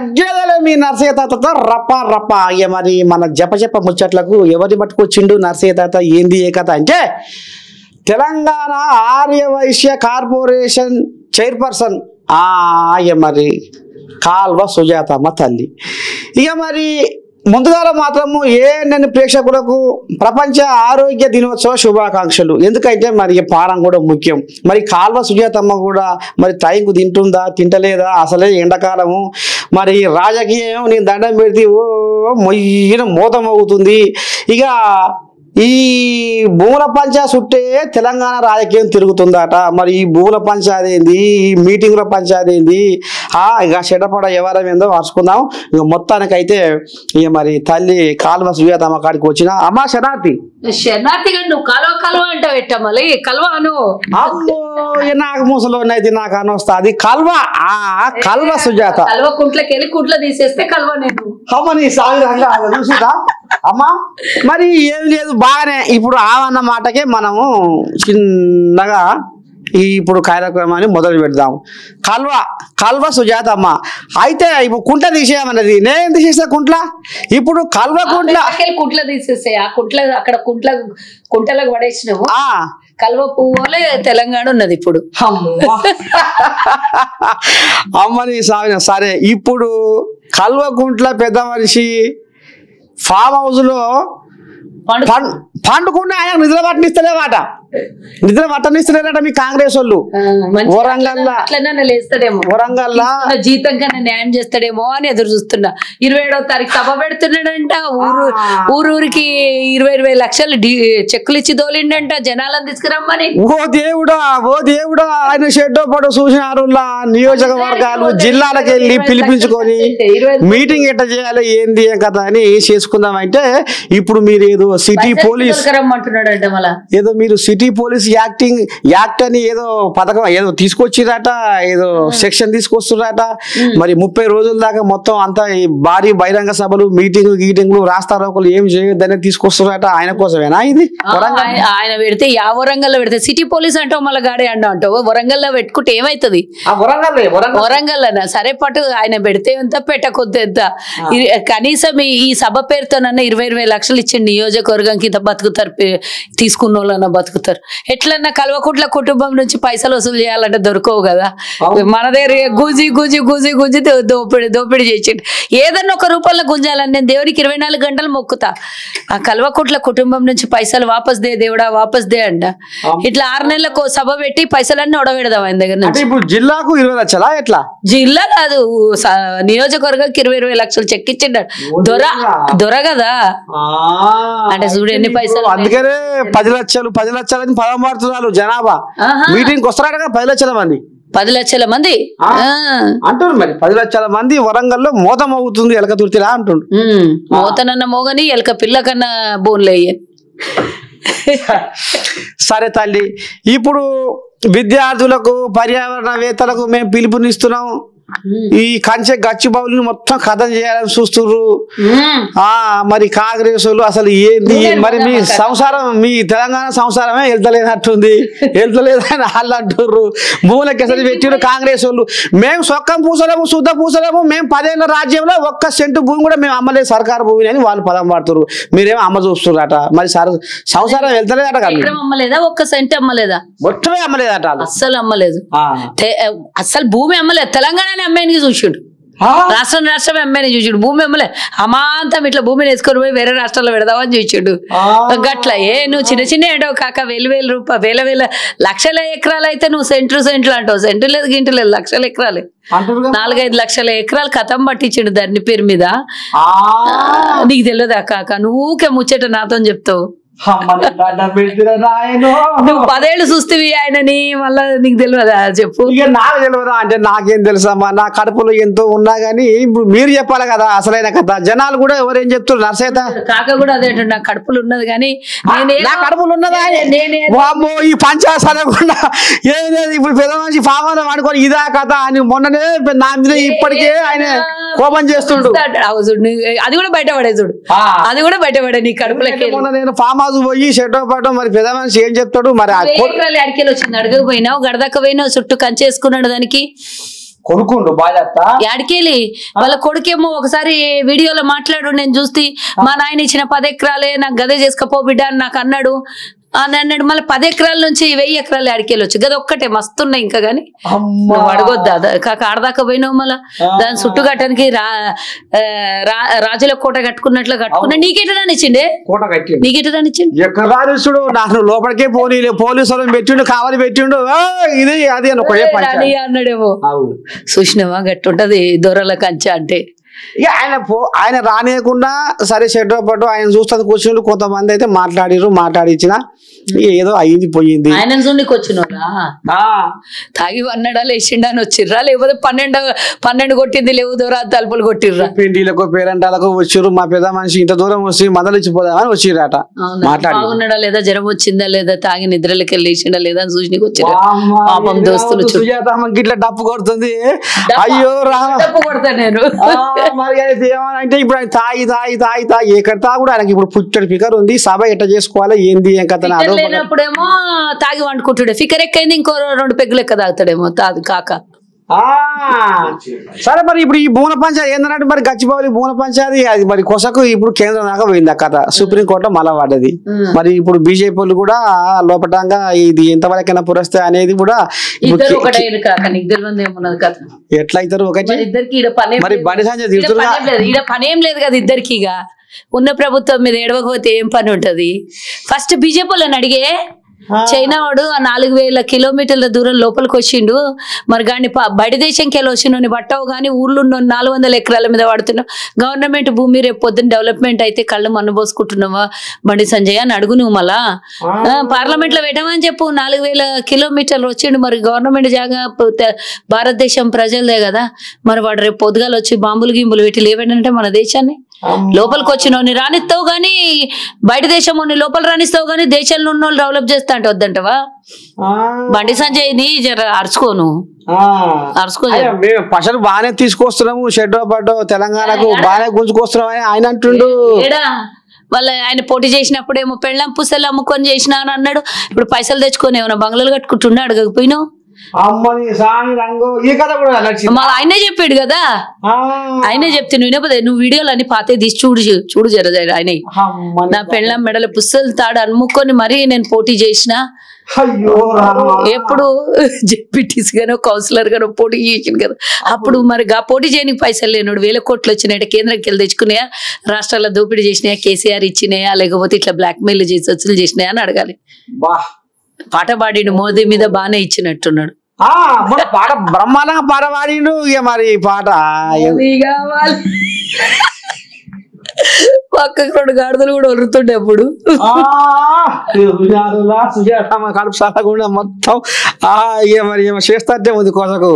తగ్గేదలే మీ నర్సయ్య తాతతో రప్ప రప్ప. ఇక మరి మన జప ముచ్చట్లకు ఎవరిని పట్టుకొచ్చిండు నర్సయ్య తాత, ఏంది ఏ కథ అంటే, తెలంగాణ ఆర్యవైశ్య కార్పొరేషన్ చైర్పర్సన్ ఇక మరి కాల్వ సుజాతమ్మ తల్లి. ఇక మరి ముందుగా మాత్రము ఏఎన్ఎన్ ప్రేక్షకులకు ప్రపంచ ఆరోగ్య దినోత్సవ శుభాకాంక్షలు. ఎందుకంటే మరి పానం కూడా ముఖ్యం. మరి కాల్వ సుజాతమ్మ కూడా మరి టైంకు తింటుందా తింటలేదా, అసలే ఎండాకాలము, మరి రాజకీయం నేను దండం పెడితే మొయ్యిన మోతం అవుతుంది. ఇక ఈ భూముల పంచా చుట్టే తెలంగాణ రాజకీయం తిరుగుతుందట. మరి ఈ భూముల పంచాయతీ ఏంది, ఈ మీటింగ్ల పంచాయతీ ఏంది, ఇక చెడ్డపడ ఎవరం ఏందో మార్చుకుందాం. ఇక మొత్తానికైతే ఇక మరి తల్లి కాల్వ సుజాతమ్మ కాడికి వచ్చిన అమ్మ శనార్థి నువ్వు కలవ కలవ అంటే పెట్టమలి కలవాను అమ్మో నాకు ముసలోనైతే నాకు అనొస్తుంది కల్వ సుజాత. కలవ కుంట్లకి వెళ్ళి కుంట్లో తీసేస్తే కలవ నేను అమ్మని సాగుదా చూసిదా అమ్మా. మరి ఏం లేదు బాగానే. ఇప్పుడు ఆవన్న మాటకే మనము చిన్నగా ఇప్పుడు కార్యక్రమాన్ని మొదలు పెడదాం. కల్వ సుజాతమ్మ అయితే ఇప్పుడు కుంట్ల తీసేయమన్నది, నేను తీసేస్తా కుంట్ల. ఇప్పుడు కల్వ కుంట్ల తీసేసే ఆ కుంట్ల అక్కడ కుంటలకు పడేసినావు. కల్వ పువ్వులే తెలంగాణ ఉన్నది ఇప్పుడు. అమ్మని సాగిన సరే. ఇప్పుడు కల్వకుంట్ల పెద్ద మనిషి ఫామ్ హౌస్ లో పండుకుంటే ఆయన నిద్ర పట్టనిస్తలేవాట, నిద్ర పట్టనిస్తలేరట మీ కాంగ్రెస్ వాళ్ళు. వరంగల్లా జీతం కన్నా న్యాయం చేస్తాడేమో అని ఎదురు చూస్తున్నా. 27వ తారీఖు సభ పెడుతున్నాడంట. ఊరూరికి 20 లక్షలు చెక్కులు ఇచ్చి దోలిండంట జనాలను తీసుకురమ్మని. ఓ దేవుడా ఆయన షెడ్డో పడో చూసినారు. నియోజకవర్గాలు జిల్లాలకు వెళ్ళి పిలిపించుకొని మీటింగ్ ఎట్లా చేయాలి ఏంది ఏం కదా అని చేసుకుందామంటే, ఇప్పుడు మీరు ఏదో సిటీ పోలీస్ అంటున్నాడంట. మళ్ళా ఏదో మీరు సిటీ పోలీస్ యాక్ట్ అని ఏదో పథకం ఏదో తీసుకొచ్చిరట, ఏదో సెక్షన్ తీసుకొస్తున్నారట. మరి 30 రోజుల దాకా మొత్తం అంతా భారీ బహిరంగ సభలు మీటింగ్లు రాస్తారోకలు ఏం చేయొద్దని తీసుకొస్తున్నారట. ఆయన కోసమేనా ఇది? ఆయన పెడితే వరంగల్లో పెడితే సిటీ పోలీస్ అంటావు, మళ్ళీ గాడే అంటావు. వరంగల్లో పెట్టుకుంటే ఏమైతుంది? వరంగల్లోనా సరే పట్టు. ఆయన పెడితే ఎంత పెట్టకొద్దు ఎంత. కనీసం ఈ సభ పేరుతోనన్నా 20 లక్షలు ఇచ్చింది నియోజకవర్గానికి. ఇంత బతుకుతారు, తీసుకున్న వాళ్ళన్నా బతుకుతారు. ఎట్లన్నా కల్వకుంట్ల కుటుంబం నుంచి పైసలు వసూలు చేయాలంటే దొరకవు కదా. మన దగ్గర గుంజి దోపిడి చేసిండు. ఏదన్నా ఒక రూపంలో గుంజాలని నేను దేవునికి 24 గంటలు మొక్కుతా. ఆ కల్వకుంట్ల కుటుంబం నుంచి పైసలు వాపస్ దే దేవుడా వాపస్ దే అంట. ఇట్లా 6 నెలలకు సభ పెట్టి పైసలన్నీ ఒడబెడదాం ఆయన దగ్గర నుంచి. జిల్లాకు 20 లక్షలా? ఎట్లా జిల్లా కాదు నియోజకవర్గానికి 20 లక్షలు చెక్ ఇచ్చిండ. దొర కదా అంటే చూడు ఎన్ని పైసలు. అందుకనే 10 లక్షలు అని పదం పడుతున్నారు జనాభా. మీటింగ్ వస్తారట 10 లక్షల మంది. 10 లక్షల మంది అంటారు. మరి 10 లక్షల మంది వరంగల్లో మోతం అవుతుంది ఎలక తుర్తిలా అంటుండు. మోతనన్న మోగని ఎలక పిల్ల కన్నా బోన్లే. సరే తల్లి, ఇప్పుడు విద్యార్థులకు పర్యావరణవేత్తలకు మేము పిలుపునిస్తున్నాం. ఈ కంచె గచ్చిబాబుని మొత్తం కథం చేయాలని చూస్తున్నారు. మరి కాంగ్రెస్ వాళ్ళు అసలు ఏంది, మరి మీ సంసారం, మీ తెలంగాణ సంసారమే వెళ్తలేనట్టుంది, వెళ్తలేదని వాళ్ళు అంటుర్రు. భూములకి అసలు పెట్టిరు కాంగ్రెస్ వాళ్ళు. మేము సొక్కం పూసలేము, శుద్ధ పూసలేము, మేము 10 ఏళ్ళ రాజ్యంలో 1 సెంటు భూమి కూడా మేము అమ్మలేదు, సర్కారు భూమి అని వాళ్ళు పదం పడుతున్నారు. మీరేమో అమ్మ చూస్తున్నారట. మరి సంసారం వెళ్తలేదట కదా. అమ్మలేదా? 1 సెంట్ అమ్మలేదా? మొత్తమే అమ్మలేదట. అస్సలు అమ్మలేదు. అస్సలు భూమి అమ్మలేదు. తెలంగాణ అమ్మాయిని చూసాడు, రాష్ట్రం అమ్మాయిని చూసాడు. భూమి అమ్మలే, అమాంతం ఇట్లా భూమిని వేసుకొని పోయి వేరే రాష్ట్రాల్లో పెడదామని చూసాడు. గట్ల నువ్వు చిన్న ఏంటో కాక వేల లక్షల ఎకరాలు అయితే నువ్వు సెంట్లు అంటావు. సెంటు లేదు గింటు లేదు, లక్షల ఎకరాలే. 4-5 లక్షల ఎకరాలు కథం పట్టించిండు ధరణి పేరు మీద. నీకు తెలియదా కాక? నువ్వు ఊకే ముచ్చట నాతో చెప్తావు. నువ్వు 10 ఏళ్ళు చూస్తేవి ఆయనని, మళ్ళా నీకు తెలియదా చెప్పు? ఇక నాకు తెలియదా అంటే నాకేం తెలుసమ్మా, నా కడుపులో ఎంతో ఉన్నా గానీ ఇప్పుడు మీరు చెప్పాలి కదా అసలైన కథ. జనాలు కూడా ఎవరేం చెప్తారు? నర్సయ్య కాక కూడా అదే నా కడుపులో ఉన్నది కానీ నా కడుపులో ఉన్నదా? ఈ పంచాయత్ చదవకుండా ఏం లేదు. ఇప్పుడు పెద్ద మనిషి ఫామాలో వాడుకొని ఇదా కథ అని మొన్ననే నా మీద ఇప్పటికే ఆయన కోపం చేస్తుండు. అది కూడా బయటపడే చూడు, అది కూడా బయటపడే నీ కడుపులకి. మొన్న నేను ఫామ్ హౌస్ పోయి షెడ్ పాటం మరి పెద్ద మనిషి ఏం చెప్తాడు? మరి అడికెళ్ళి వచ్చింది, అడగకపోయినావు, గడదక్క పోయినావు, చుట్టూ కంచేసుకున్నాడు దానికి. కొనుక్కుండు బాధ్యత యాడికెళ్ళి వాళ్ళ కొడుకేమో ఒకసారి వీడియోలో మాట్లాడు, నేను చూస్తే మా నాయన ఇచ్చిన 10 ఎకరాలే నాకు గదే చేసుకపో బిడ్డ అని నాకు అన్నాడు అని అన్నాడు. మళ్ళీ 10 ఎకరాల నుంచి 1000 ఎకరాలు ఆడికెళ్ళొచ్చు. గది ఒక్కటే మస్తున్నాయి ఇంకా గాని నువ్వు అడగొద్దా కాక ఆడదాకా పోయినావు. మళ్ళా దాని చుట్టూ కట్టడానికి రాజుల కోట కట్టుకున్నట్లు కట్టుకున్నా. నీకెట రానిచ్చిండే? నీకెట రానిచ్చిండు? ఎక్కడ నాకు లోపలికే పోలీసులను పెట్టిండు, కావాలి పెట్టిండు, ఇది అది అన్నాడేమో. చూసినావా గట్టుంటది దొరల కంచె అంటే. ఇక ఆయన రానియకుండా సరే షెడ్రో పట్టు ఆయన చూస్తుంది కూర్చుండు. కొంతమంది అయితే మాట్లాడిచ్చిన ఏదో అయింది పోయింది. ఆయన చూడనికి వచ్చినోరా తాగి అన్నాడా లేచిండా అని వచ్చిర్రా, లేకపోతే 12 కొట్టింది లేవు దూరా తలుపులు కొట్టిర్రా, పిండిలకు పేరంటాలకు వచ్చిర్రు. మా పెద్ద మనిషి ఇంత దూరం వచ్చి మదలిచ్చిపోదామని వచ్చిర్రట. బాగున్నాడా లేదా, జ్వరం వచ్చిందా లేదా, తాగి నిద్రలకి లేచిండా లేదా అని చూసినకి వచ్చిర్రా. పాపం దోస్తులు ఇట్లా డప్పు కొడుతుంది. అయ్యో డప్పు కొడతా నేను. మరి ఏమనంటే ఇప్పుడు ఆయన తాగి ఎక్కడ తాగుడు ఆయనకి ఇప్పుడు పుట్టడి ఫికర్ ఉంది. సభ ఎట్లా చేసుకోవాలి ఏంది ఏం కథ లేనప్పుడేమో తాగి వండుకుంటాడు. ఫికర్ ఎక్కైంది ఇంకో 2 పెగ్గులు ఎక్క తాగుతాడేమో తాదు కాక. సరే మరి ఇప్పుడు ఈ భూన పంచాయతీ ఏంటంటే మరి గచ్చిబౌలి భూన పంచాయతీ అది మరి కొసకు ఇప్పుడు కేంద్రం దాకా పోయింది ఆ కథ. సుప్రీంకోర్టులో మళ్ళా పడ్డది. మరి ఇప్పుడు బీజేపీ వాళ్ళు కూడా లోపటంగా ఇది ఎంతవరకైనా పురస్తే అనేది కూడా ఎట్లా అవుతారు ఒకటి మరి బండి సంజయ్ ఈడ పనేం లేదు కదా ఇద్దరికి. ఇక ఉన్న ప్రభుత్వం మీద ఏడవకపోతే ఏం పని ఉంటది? ఫస్ట్ బీజేపీ వాళ్ళని అడిగే చైనా వాడు 4000 కిలోమీటర్ల దూరం లోపలికి వచ్చిండు. మరి గాని బయట దేశంకి వెళ్ళి వచ్చిన పట్టవు కానీ ఊర్లో 400 ఎకరాల మీద పడుతున్నావు. గవర్నమెంట్ భూమి రేపు పొద్దున్న డెవలప్మెంట్ అయితే కళ్ళు మన్నబోసుకుంటున్నావా బండి సంజయ్ అని అడుగు. నువ్వు మళ్ళా పార్లమెంట్ లో పెట్టమని చెప్పు. 4000 కిలోమీటర్లు వచ్చిండు. మరి గవర్నమెంట్ జాగా భారతదేశం ప్రజలదే కదా. మరి వాడు రేపు పొద్దుగాలు వచ్చి బాంబులు గింబులు పెట్టి లేవంటే మన దేశాన్ని లోపలికి వచ్చినోని రానిస్తావు గానీ బయట దేశం లోపల రానిస్తావు గానీ దేశంలో ఉన్న వాళ్ళు డెవలప్ చేస్తా అంటే వద్దంటవా? బండి సంజయ్ ని జర అరుచుకోను పసలు బాగానే తీసుకొస్తున్నాము. షెడ్డో పడ్డో తెలంగాణకు బాగానే గుంజుకొస్తున్నాం అని ఆయన అంటుండు. వాళ్ళ ఆయన పోటీ చేసినప్పుడేమో పెళ్ళం పుస్తలు అమ్ముకొని చేసినా అని అన్నాడు. ఇప్పుడు పైసలు తెచ్చుకొని ఏమన్నా బంగ్లాలు కట్టుకుంటున్నా అడగకపోయినావు? ఆయనే చెప్పాడు కదా. ఆయనే చెప్తే నువ్వు వినపదే. నువ్వు వీడియోలు అన్ని పాతే తీసి చూడు జర ఆయన. నా పెళ్ళం మెడల పుస్తలు తాడు అమ్ముకొని మరీ నేను పోటీ చేసిన. ఎప్పుడు జెడ్పీటీసీ గానో కౌన్సిలర్ గానో పోటీ చేసింది కదా. అప్పుడు మరి పోటీ చేయడానికి పైసలు లేనుడు 1000 కోట్లు వచ్చినాయి. కేంద్రంకి వెళ్ళి తెచ్చుకున్నాయా, రాష్ట్రాల్లో దోపిడీ చేసినాయా, కేసీఆర్ ఇచ్చినాయా, లేకపోతే ఇట్లా బ్లాక్ మెయిల్ చేసి వసూలు చేసినాయా అని అడగాలి. పాట పాడిండు మోదీ మీద బాగానే ఇచ్చినట్టున్నాడు. పాట బ్రహ్మాండంగా పాట పాడిండు. ఇక మరి పాట పక్కకు 2 గాడిదలు కూడా వరుతుండే అప్పుడు. కడుపు సలకుండా మొత్తం మరి చేస్తాంటే ఉంది కొసకు.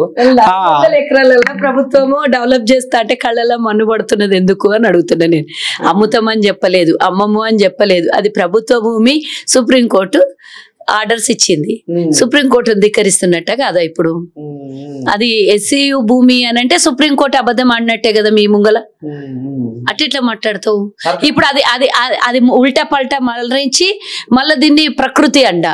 ఎకరాలలో ప్రభుత్వము డెవలప్ చేస్తా అంటే కళ్ళలో మన్ను పడుతున్నది ఎందుకు అని అడుగుతున్నా నేను. అమ్ముతామని చెప్పలేదు, అమ్మము అని చెప్పలేదు. అది ప్రభుత్వ భూమి. సుప్రీంకోర్టు ఆర్డర్స్ ఇచ్చింది. సుప్రీంకోర్టు ధిక్కరిస్తున్నట్ట కదా ఇప్పుడు. అది ఎస్సీయు భూమి అని అంటే సుప్రీంకోర్టు అబద్ధం ఆడినట్టే కదా మీ ముంగల. అట్లా మాట్లాడుతావు. ఇప్పుడు అది అది అది ఉల్టా పల్టా మలరించి మళ్ళీ దీన్ని ప్రకృతి అంట.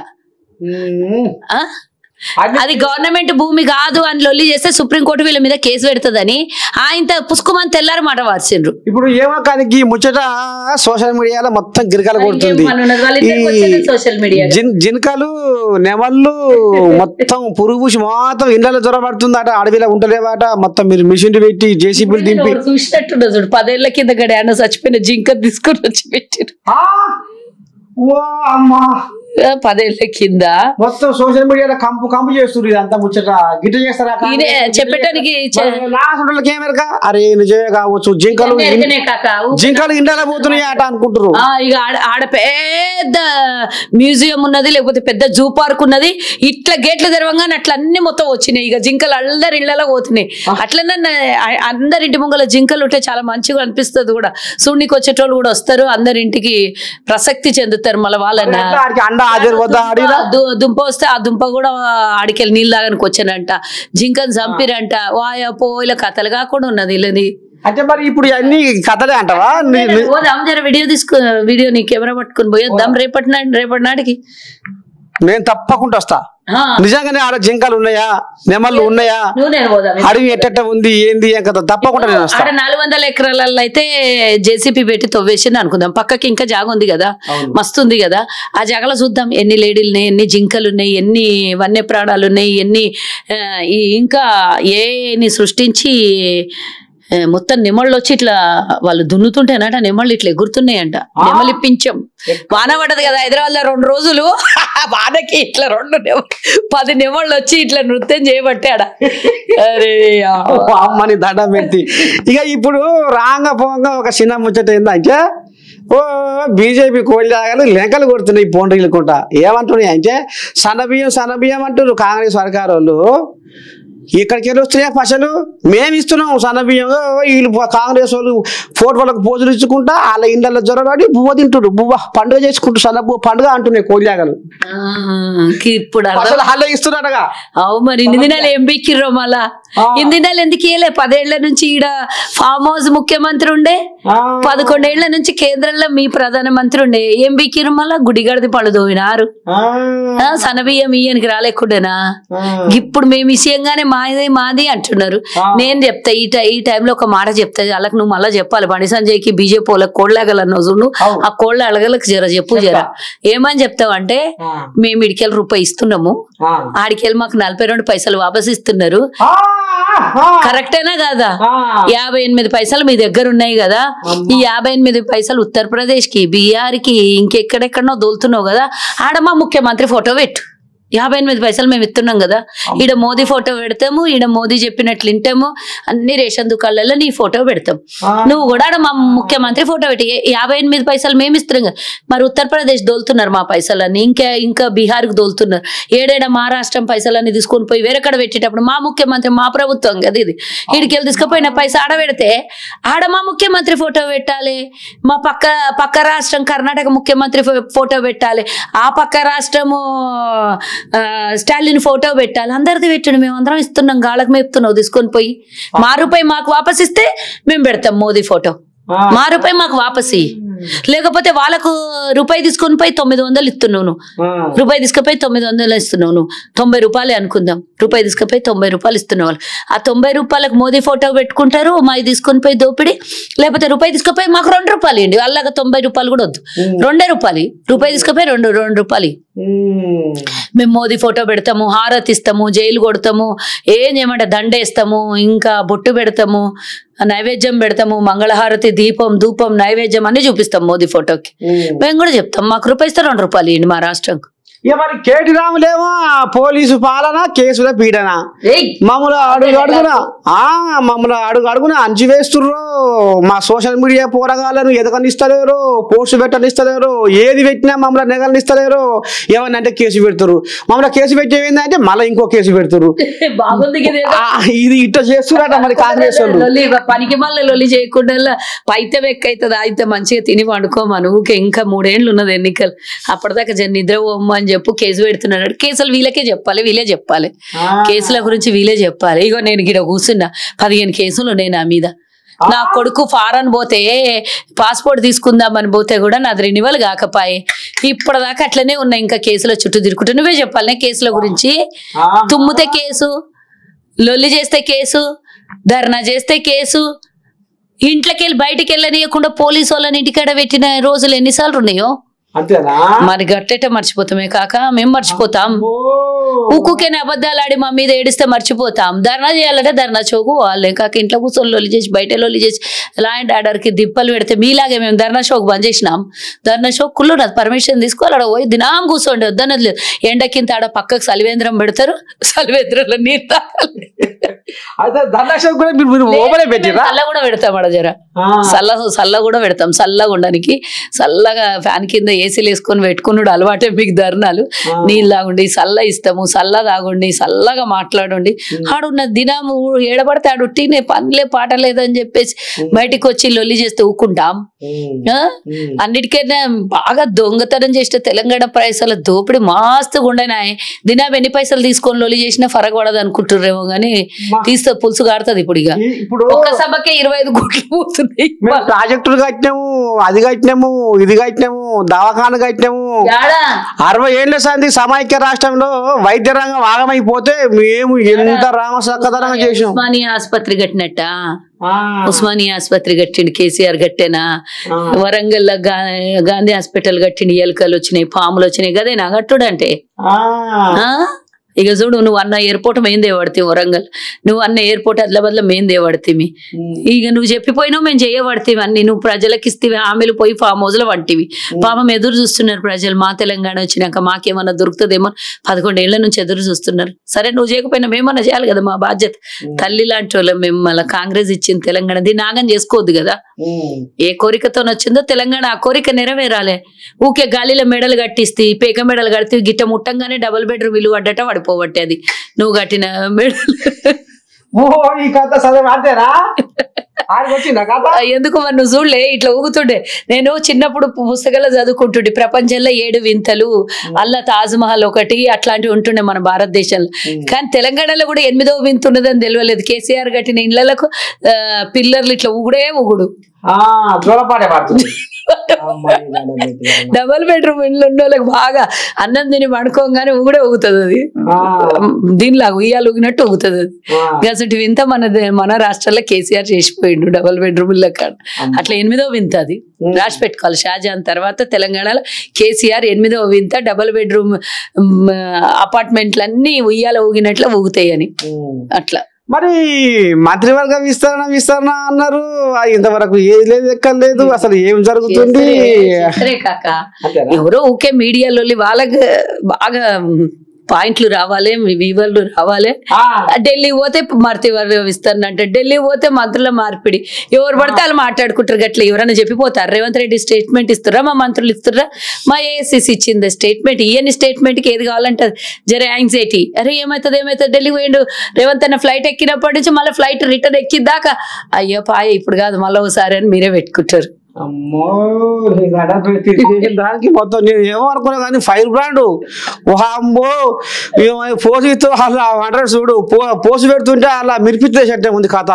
అది గవర్నమెంట్ భూమి కాదు అని లొల్లి చేస్తే సుప్రీంకోర్టు వీళ్ళ మీద కేసు పెడుతుందని ఆయన పుష్కుమని తెల్లారి మాట వార్చిండ్రు. ఇప్పుడు ఏమో కానీ ముచ్చట సోషల్ మీడియాలో మొత్తం గిరికలు కొడుతుంది. జింకలు నెమళ్ళు మొత్తం పురుగు మొత్తం ఇళ్ళలో దొరబడుతుందట, అడవిలో ఉంటలేవాట. మొత్తం మీరు మిషన్ పెట్టి జేసీబీలు దింపి చూసినట్టుండ చూడు. 10 ఏళ్ల కింద గడి అన్న చచ్చిపోయిన జింక తీసుకొని వచ్చి పెట్టారు. 10 ఏళ్ల కింద మొత్తం సోషల్ మీడియాలో కంపు చేస్తుంది. ఇదంతా ముచ్చట గిట్ట చేస్తారా చెప్పడానికి అరే నిజమే కావచ్చు. జింకలు ఇండియాలో పోతున్నాయి అట అనుకుంటారు. ఇక ఆడ పెద్ద మ్యూజియం ఉన్నది, లేకపోతే పెద్ద జూ పార్క్ ఉన్నది. ఇట్లా గేట్లు తెరవంగానే అట్లా అన్ని మొత్తం వచ్చినాయి. ఇక జింకలు అందరి ఇళ్లలో పోతున్నాయి. అట్లనే అందరింటి ముంగల జింకలు ఉంటే చాలా మంచిగా అనిపిస్తుంది కూడా. సూర్యునికి వచ్చేటోళ్ళు కూడా వస్తారు, అందరింటికి ప్రసక్తి చెందుతారు. మళ్ళీ వాళ్ళని దుంప వస్తే ఆ దుంప కూడా ఆడికెళ్ళి నీళ్ళు తాగడానికి వచ్చానంట. జింకను చంపిరంట. వాయపో ఇలా కథలు కాకుండా ఉన్నది ఇల్లది. అంటే మరి ఇప్పుడు అన్ని కథలే అంటావా? జర వీడియో వీడియో నీ కెమెరా పట్టుకొని పోయొద్దాం రేపటి నాటికి. నేను తప్పకుండా వస్తా. నిజంగానే ఆడ జింకలు ఉన్నాయా, నెమళ్ళు ఉన్నాయా, అడవి ఎట్ట ఉంది ఏంది కదా తప్పకుండా నేను వస్తాను. 400 ఎకరాలలో అయితే జేసీపీ పెట్టి తవ్వేసింది అనుకుందాం. పక్కకి ఇంకా జాగ ఉంది కదా, మస్తు ఉంది కదా. ఆ జాగలో చూద్దాం ఎన్ని లేడీలు ఉన్నాయి, ఎన్ని జింకలు ఉన్నాయి, ఎన్ని వన్య ప్రాణాలు ఉన్నాయి, ఎన్ని ఇంకా ఏని సృష్టించి మొత్తం నెమళ్ళు వచ్చి ఇట్లా వాళ్ళు దున్నుతుంటేనట నెమళ్ళు ఇట్లా ఎగురుతున్నాయంట. నెమలి పించం వాన పడదు కదా హైదరాబాద్ లో 2 రోజులు, వానకి ఇట్లా 10 నెమళ్ళు వచ్చి ఇట్లా నృత్యం చేయబట్టాడ. అరే అమ్మని దండం పెట్టి ఇక ఇప్పుడు రాంగ పోంగా ఒక చిన్న ముచ్చట ఏందంటే, ఓ బీజేపీ కోళ్ళాగలు లెక్కలు కొడుతున్నాయి పోండ్రీలుకుంటా. ఏమంటున్నాయి అంటే సన్నబియ్యం అంటున్నారు కాంగ్రెస్ సర్కారు వాళ్ళు. ఇక్కడికి వెళ్ళి వస్తున్నాయా పైసలు, మేము ఇస్తున్నాం సన్నబియ్యం. వీళ్ళు కాంగ్రెస్ వాళ్ళు ఫోటోలకు పోజులు ఇచ్చుకుంటా వాళ్ళ ఇళ్ళల్లో జ్వరపడి బువ్వ తింటుడు, బువ్వ పండుగ చేసుకుంటూ సన్న బువ్వ పండుగ అంటున్నాయి కోళ్ళాగలు. ఇప్పుడు హల్ల ఇస్తున్నారగా. అవు మరి ఇన్ని దినాలు ఏం బిక్కిర్రో మళ్ళా, ఇన్ని దినాలు ఎందుకు ఇయ్యలే? 10 ఏళ్ల నుంచి ఈడ ఫామ్ హౌస్ ముఖ్యమంత్రి ఉండే, 11 ఏళ్ల నుంచి కేంద్రంలో మీ ప్రధానమంత్రి ఉండే. ఏం బిక్కిర్రు మళ్ళా? గుడిగడిది పళ్ళు దోవినారు. సన్నబియ్యం ఇయ్యనికి రాలేకుండేనా? ఇప్పుడు మేము ఇసయంగానే మాది అంటున్నారు. నేను చెప్తా ఈ టైంలో ఒక మాట చెప్తా, వాళ్ళకి నువ్వు మళ్ళీ చెప్పాలి. బండి సంజయ్కి బీజేపీ వాళ్ళకి కోళ్ళగలన్న చూడు, ఆ కోళ్ళ అలగలకు చెప్పు జర ఏమని చెప్తావంటే, మేము ఇడికెళ్ళి రూపాయి ఇస్తున్నాము, ఆడికెళ్ళి మాకు 42 పైసలు వాపస్ ఇస్తున్నారు. కరెక్టేనా కాదా? 58 పైసలు మీ దగ్గర ఉన్నాయి కదా, ఈ 58 పైసలు ఉత్తరప్రదేశ్ కి, బీహార్ కి, ఇంకెక్కడెక్కడనో దోలుతున్నావు కదా, ఆడ మా ముఖ్యమంత్రి ఫోటో పెట్టు. 58 పైసలు మేము ఇస్తున్నాం కదా, ఈడ మోదీ ఫోటో పెడతాము, ఈడ మోదీ చెప్పినట్లు వింటాము, అన్ని రేషన్ దుకాణాలలో నీ ఫోటో పెడతాం. నువ్వు కూడా ఆడ మా ముఖ్యమంత్రి ఫోటో పెట్టి 58 పైసలు మేము ఇస్తున్నాం కదా. మరి ఉత్తరప్రదేశ్ దోలుతున్నారు మా పైసలన్నీ, ఇంకా బీహార్కి దోలుతున్నారు. ఏడేడా మహారాష్ట్రం పైసలన్నీ తీసుకొని పోయి వేరేక్కడ పెట్టేటప్పుడు మా ముఖ్యమంత్రి మా ప్రభుత్వం కదా ఇది, ఈడికెళ్ళి తీసుకుపోయిన పైసలు ఆడ పెడితే ఆడ మా ముఖ్యమంత్రి ఫోటో పెట్టాలి, మా పక్క రాష్ట్రం కర్ణాటక ముఖ్యమంత్రి ఫోటో పెట్టాలి, ఆ పక్క రాష్ట్రము స్టాలిన్ ఫోటో పెట్టాలి. అందరిది పెట్టండి, మేము అందరం ఇస్తున్నాం, గాళ్ళకి మేపుతున్నావు తీసుకొని పోయి. మా రూపాయి మాకు వాపస్ ఇస్తే మేము పెడతాం మోదీ ఫోటో, మా రూపాయి మాకు వాపసి. లేకపోతే వాళ్ళకు రూపాయి తీసుకొని పోయి 900 ఇస్తున్నావు, రూపాయి తీసుకుపోయి 900 ఇస్తున్నావు, 90 రూపాయలే అనుకుందాం, రూపాయి తీసుకుపోయి 90 రూపాయలు ఇస్తున్నావు. ఆ 90 రూపాయలకు మోదీ ఫోటో పెట్టుకుంటారు, మాది తీసుకొని పోయి దోపిడి. లేకపోతే రూపాయి తీసుకుపోయి మాకు 2 రూపాయలు ఇవ్వండి, వాళ్ళగా 90 రూపాయలు కూడా వద్దు, 2 రూపాయలు, రూపాయి తీసుకుపోయి 2 రూపాయలు మేము మోదీ ఫోటో పెడతాము, హారతి ఇస్తాము, జైలు కొడతాము, ఏం చేయమంటే దండేస్తాము, ఇంకా బొట్టు పెడతాము, నైవేద్యం పెడతాము, మంగళహారతి, దీపం, ధూపం, నైవేద్యం అన్ని చూపిస్తాం మోదీ ఫోటోకి. మేము కూడా చెప్తాం మాకు రూపాయి ఇస్తే 2 రూపాయలు ఇవ్వండి మా రాష్ట్రంకు. ఇక మరి కేటీ రాములేమో పోలీసు పాలన, కేసుల పీడన, మమ్మల్ని అడుగున అంచి వేస్తుర్రు. మా సోషల్ మీడియా పోరగాలను ఎదగనిస్తలేరు, పోస్టు పెట్టనిస్తలేరు, ఏది పెట్టినా మమ్మల్ని నెగలనిస్తలేరు. ఏమన్నా అంటే కేసు పెడతారు, మమ్మల్ని కేసు పెట్టేందంటే మళ్ళీ ఇంకో కేసు పెడతారు. ఇది ఇట్లా చేస్తున్నట మరి కాంగ్రెస్ వాళ్ళు. పనికి మళ్ళీ లొల్లి చేయకుండా పైతే ఎక్కైతుంది, అయితే మంచిగా తిని పండుకోమను. ఊకే ఇంకా 3 ఏళ్ళు ఉన్నది ఎన్నికలు, అప్పటిదాకా నిద్రపోమ్మ అని చెప్పు. కేసు పెడుతున్నాడు, కేసులు వీళ్ళకే చెప్పాలి, వీళ్ళే చెప్పాలి, కేసుల గురించి వీళ్ళే చెప్పాలి. ఇగో నేను గిడ కూర్చున్నా, 15 కేసులు ఉన్నాయి నా మీద. నా కొడుకు ఫారెన్ పోతే పాస్పోర్ట్ తీసుకుందామని పోతే కూడా నాది రెన్యువల్ కాకపాయే, ఇప్పటిదాకా అట్లనే ఉన్నాయి ఇంకా కేసుల చుట్టూ తిరుగుకుంటా. నువ్వే చెప్పాలి కేసుల గురించి. తుమ్మితే కేసు, లొల్లి చేస్తే కేసు, ధర్నా చేస్తే కేసు, ఇంట్లోకి వెళ్ళి బయటికి వెళ్ళనీయకుండా పోలీసు వాళ్ళని ఇంటికాడ పెట్టిన రోజులు ఎన్నిసార్లు ఉన్నాయో. మరి గట్టేట మర్చిపోతామే కాక, మేము మర్చిపోతాం. ఊకుకేనే అబద్ధాలు ఆడి మా మీద ఏడిస్తే మర్చిపోతాం. ధర్నా చేయాలంటే ధర్నా చౌకు వాళ్ళే కాక ఇంట్లో కూర్చొని లొల్లి చేసి, బయట లొల్లి చేసి, లా అండ్ ఆర్డర్ కి దిప్పలు పెడితే మీలాగే మేము ధర్నా షోకు బంద్ చేసినాం. ధర్నా షోకుల్లో నాకు పర్మిషన్ తీసుకోవాలి, ఆడ పోయి దినాం కూర్చోండి, వద్దన్నది లేదు. ఎండకింత ఆడ పక్కకు సలివేంద్రం పెడతారు, సలివేంద్రంలో నీరు తాగాలి. సల్ల కూడా పెడతాం ఆడ జర, సల్ల కూడా పెడతాం. చల్లగా ఉండడానికి చల్లగా ఫ్యాన్ కింద ఏసీలు వేసుకొని పెట్టుకున్నాడు అలవాటే మీకు ధర్నాలు. నీళ్ళు తాగుండి, చల్ల ఇస్తాము, చల్ల తాగుండి, చల్లగా మాట్లాడండి. ఆడున్న దినము ఏడబడితే ఆడు ఉట్టినే పనిలే పాట లేదని చెప్పేసి బయటికి వచ్చి లొల్లి చేస్తే ఊకుంటాం. అన్నిటికైనా బాగా దొంగతనం చేస్తే తెలంగాణ పైసల దోపిడి మాస్తుగా ఉండేనాయి. దినం ఎన్ని పైసలు తీసుకొని లొల్లి చేసినా ఫరక్ పడదు అనుకుంటుర్రేమో గానీ తీస్తే పులుసు కాడుతుంది. ఇప్పుడు ఒక్క సభకే 25 కోట్లు పోతున్నాయి. ప్రాజెక్టులు కట్టినాము, అది కట్టినాము, ఇది కట్టినాము, దవాఖాన కట్టినాము. 60 ఏళ్ల సంది సమైక్య రాష్ట్రంలో వైద్య రంగం ఆగమైపోతే మేము ఎంత రామసక్కదనంగా చేసాం. ఉస్మానియా ఆసుపత్రి కట్టినట్ట, ఉస్మానియా ఆసుపత్రి కట్టిండు కేసీఆర్ కట్టేనా, వరంగల్ గాంధీ హాస్పిటల్ కట్టిండు, ఎలుకలు వచ్చినాయి, పాములు వచ్చినాయి, గదే నా కట్టుడు అంటే. ఇక చూడు, నువ్వు అన్న ఎయిర్పోర్ట్ మేము దేవాడుతావు వరంగల్, నువ్వు అన్న ఎయిర్పోర్ట్ ఆదిలాబాద్ లో మేము దేవాడుతీమి. ఇక నువ్వు చెప్పిపోయినావు మేము చేయబడితేవి అన్ని, నువ్వు ప్రజలకు ఇస్తేవి, హామీలు పోయి ఫామ్ హౌస్ లో వంటివి. పాపం ఎదురు చూస్తున్నారు ప్రజలు, మా తెలంగాణ వచ్చినాక మాకేమన్నా దొరుకుతుందేమో 11 ఏళ్ల నుంచి ఎదురు చూస్తున్నారు. సరే నువ్వు చేయకపోయినా మేమన్నా చేయాలి కదా, మా బాధ్యత. తల్లి లాంటి వాళ్ళం మేము, మళ్ళీ కాంగ్రెస్ ఇచ్చింది తెలంగాణ, దీన్ని ఆగం చేసుకోవద్దు కదా. ఏ కోరికతో వచ్చిందో తెలంగాణ ఆ కోరిక నెరవేరాలి. ఊకే గాలిలో మెడలు కట్టిస్తే, పేక మెడలు కడితే, గిట్ట ముట్టంగానే డబుల్ బెడ్రూమ్ ఇల్లు పడ్డట పడిపోబట్టే అది నువ్వు కట్టిన మెడలు. ఎందుకు మరి నువ్వు చూడలే ఇట్లా ఊగుతుండే. నేను చిన్నప్పుడు పుస్తకాల్లో చదువుకుంటుండే, ప్రపంచంలో 7 వింతలు, అల్లా తాజ్ మహల్ ఒకటి అట్లాంటివి ఉంటుండే మన భారతదేశంలో. కానీ తెలంగాణలో కూడా 8వ వింత ఉన్నదని తెలియలేదు. కేసీఆర్ కట్టిన ఇళ్లకు పిల్లర్లు ఇట్లా ఊగుడే ఊగుడు, డబల్ బెడ్రూమ్ ఇల్లు ఉన్న వాళ్ళకి బాగా అన్నం తిని పడుకోగానే ఊగుడే ఊగుతుంది అది, దీనిలాగా ఉయ్యాలు ఊగినట్టు ఊగుతుంది అది. అసలు వింత మన రాష్ట్రాల్లో కేసీఆర్ చేసిపోయిండు డబల్ బెడ్రూమ్ ఇళ్ళ కాడ. అట్లా 8వ వింత అది, రాసి పెట్టుకోవాలి. షాజహాన్ తర్వాత తెలంగాణలో కేసీఆర్ 8వ వింత, డబల్ బెడ్రూమ్ అపార్ట్మెంట్లన్నీ ఉయ్యాల ఊగినట్లు ఊగుతాయి అని. అట్లా మరి మంత్రివర్గ విస్తరణ అన్నారు, ఇంతవరకు ఏది లేదు, ఎక్కర్లేదు, అసలు ఏం జరుగుతుంది కాక. ఎవరో ఊకే మీడియాలో వాళ్ళకి బాగా పాయింట్లు రావాలి, వివరాలు రావాలి. ఢిల్లీ పోతే మంత్రివర్గ విస్తరణ అంటే, ఢిల్లీ పోతే మంత్రుల మార్పిడి, ఎవరు పడితే వాళ్ళు మాట్లాడుకుంటారు. గట్లా ఎవరైనా చెప్పిపోతారు. రేవంత్ రెడ్డి స్టేట్మెంట్ ఇస్తుర్రా, మా మంత్రులు ఇస్తుర్రా, మా ఏఐసిసి ఇచ్చింది స్టేట్మెంట్. ఈయన స్టేట్మెంట్ కి ఏది కావాలంటే జర యాంగ్జైటీ, అరే ఏమవుతుంది ఢిల్లీ పోయిండు రేవంత్ అన్న, ఫ్లైట్ ఎక్కినప్పటి నుంచి మళ్ళీ ఫ్లైట్ రిటర్న్ ఎక్కిద్దాకా అయ్యో పాయ ఇప్పుడు కాదు మళ్ళీ ఒకసారి అని మీరే పెట్టుకుంటారు. అమ్మో దానికి మొత్తం నేను ఏమో అనుకున్నా కానీ ఫైర్ బ్రాండ్ అమ్మో పోసితో అలా అంటారు చూడు, పోసి పెడుతుంటే అలా మిరిపిచ్చేసట్టే ఉంది కథ.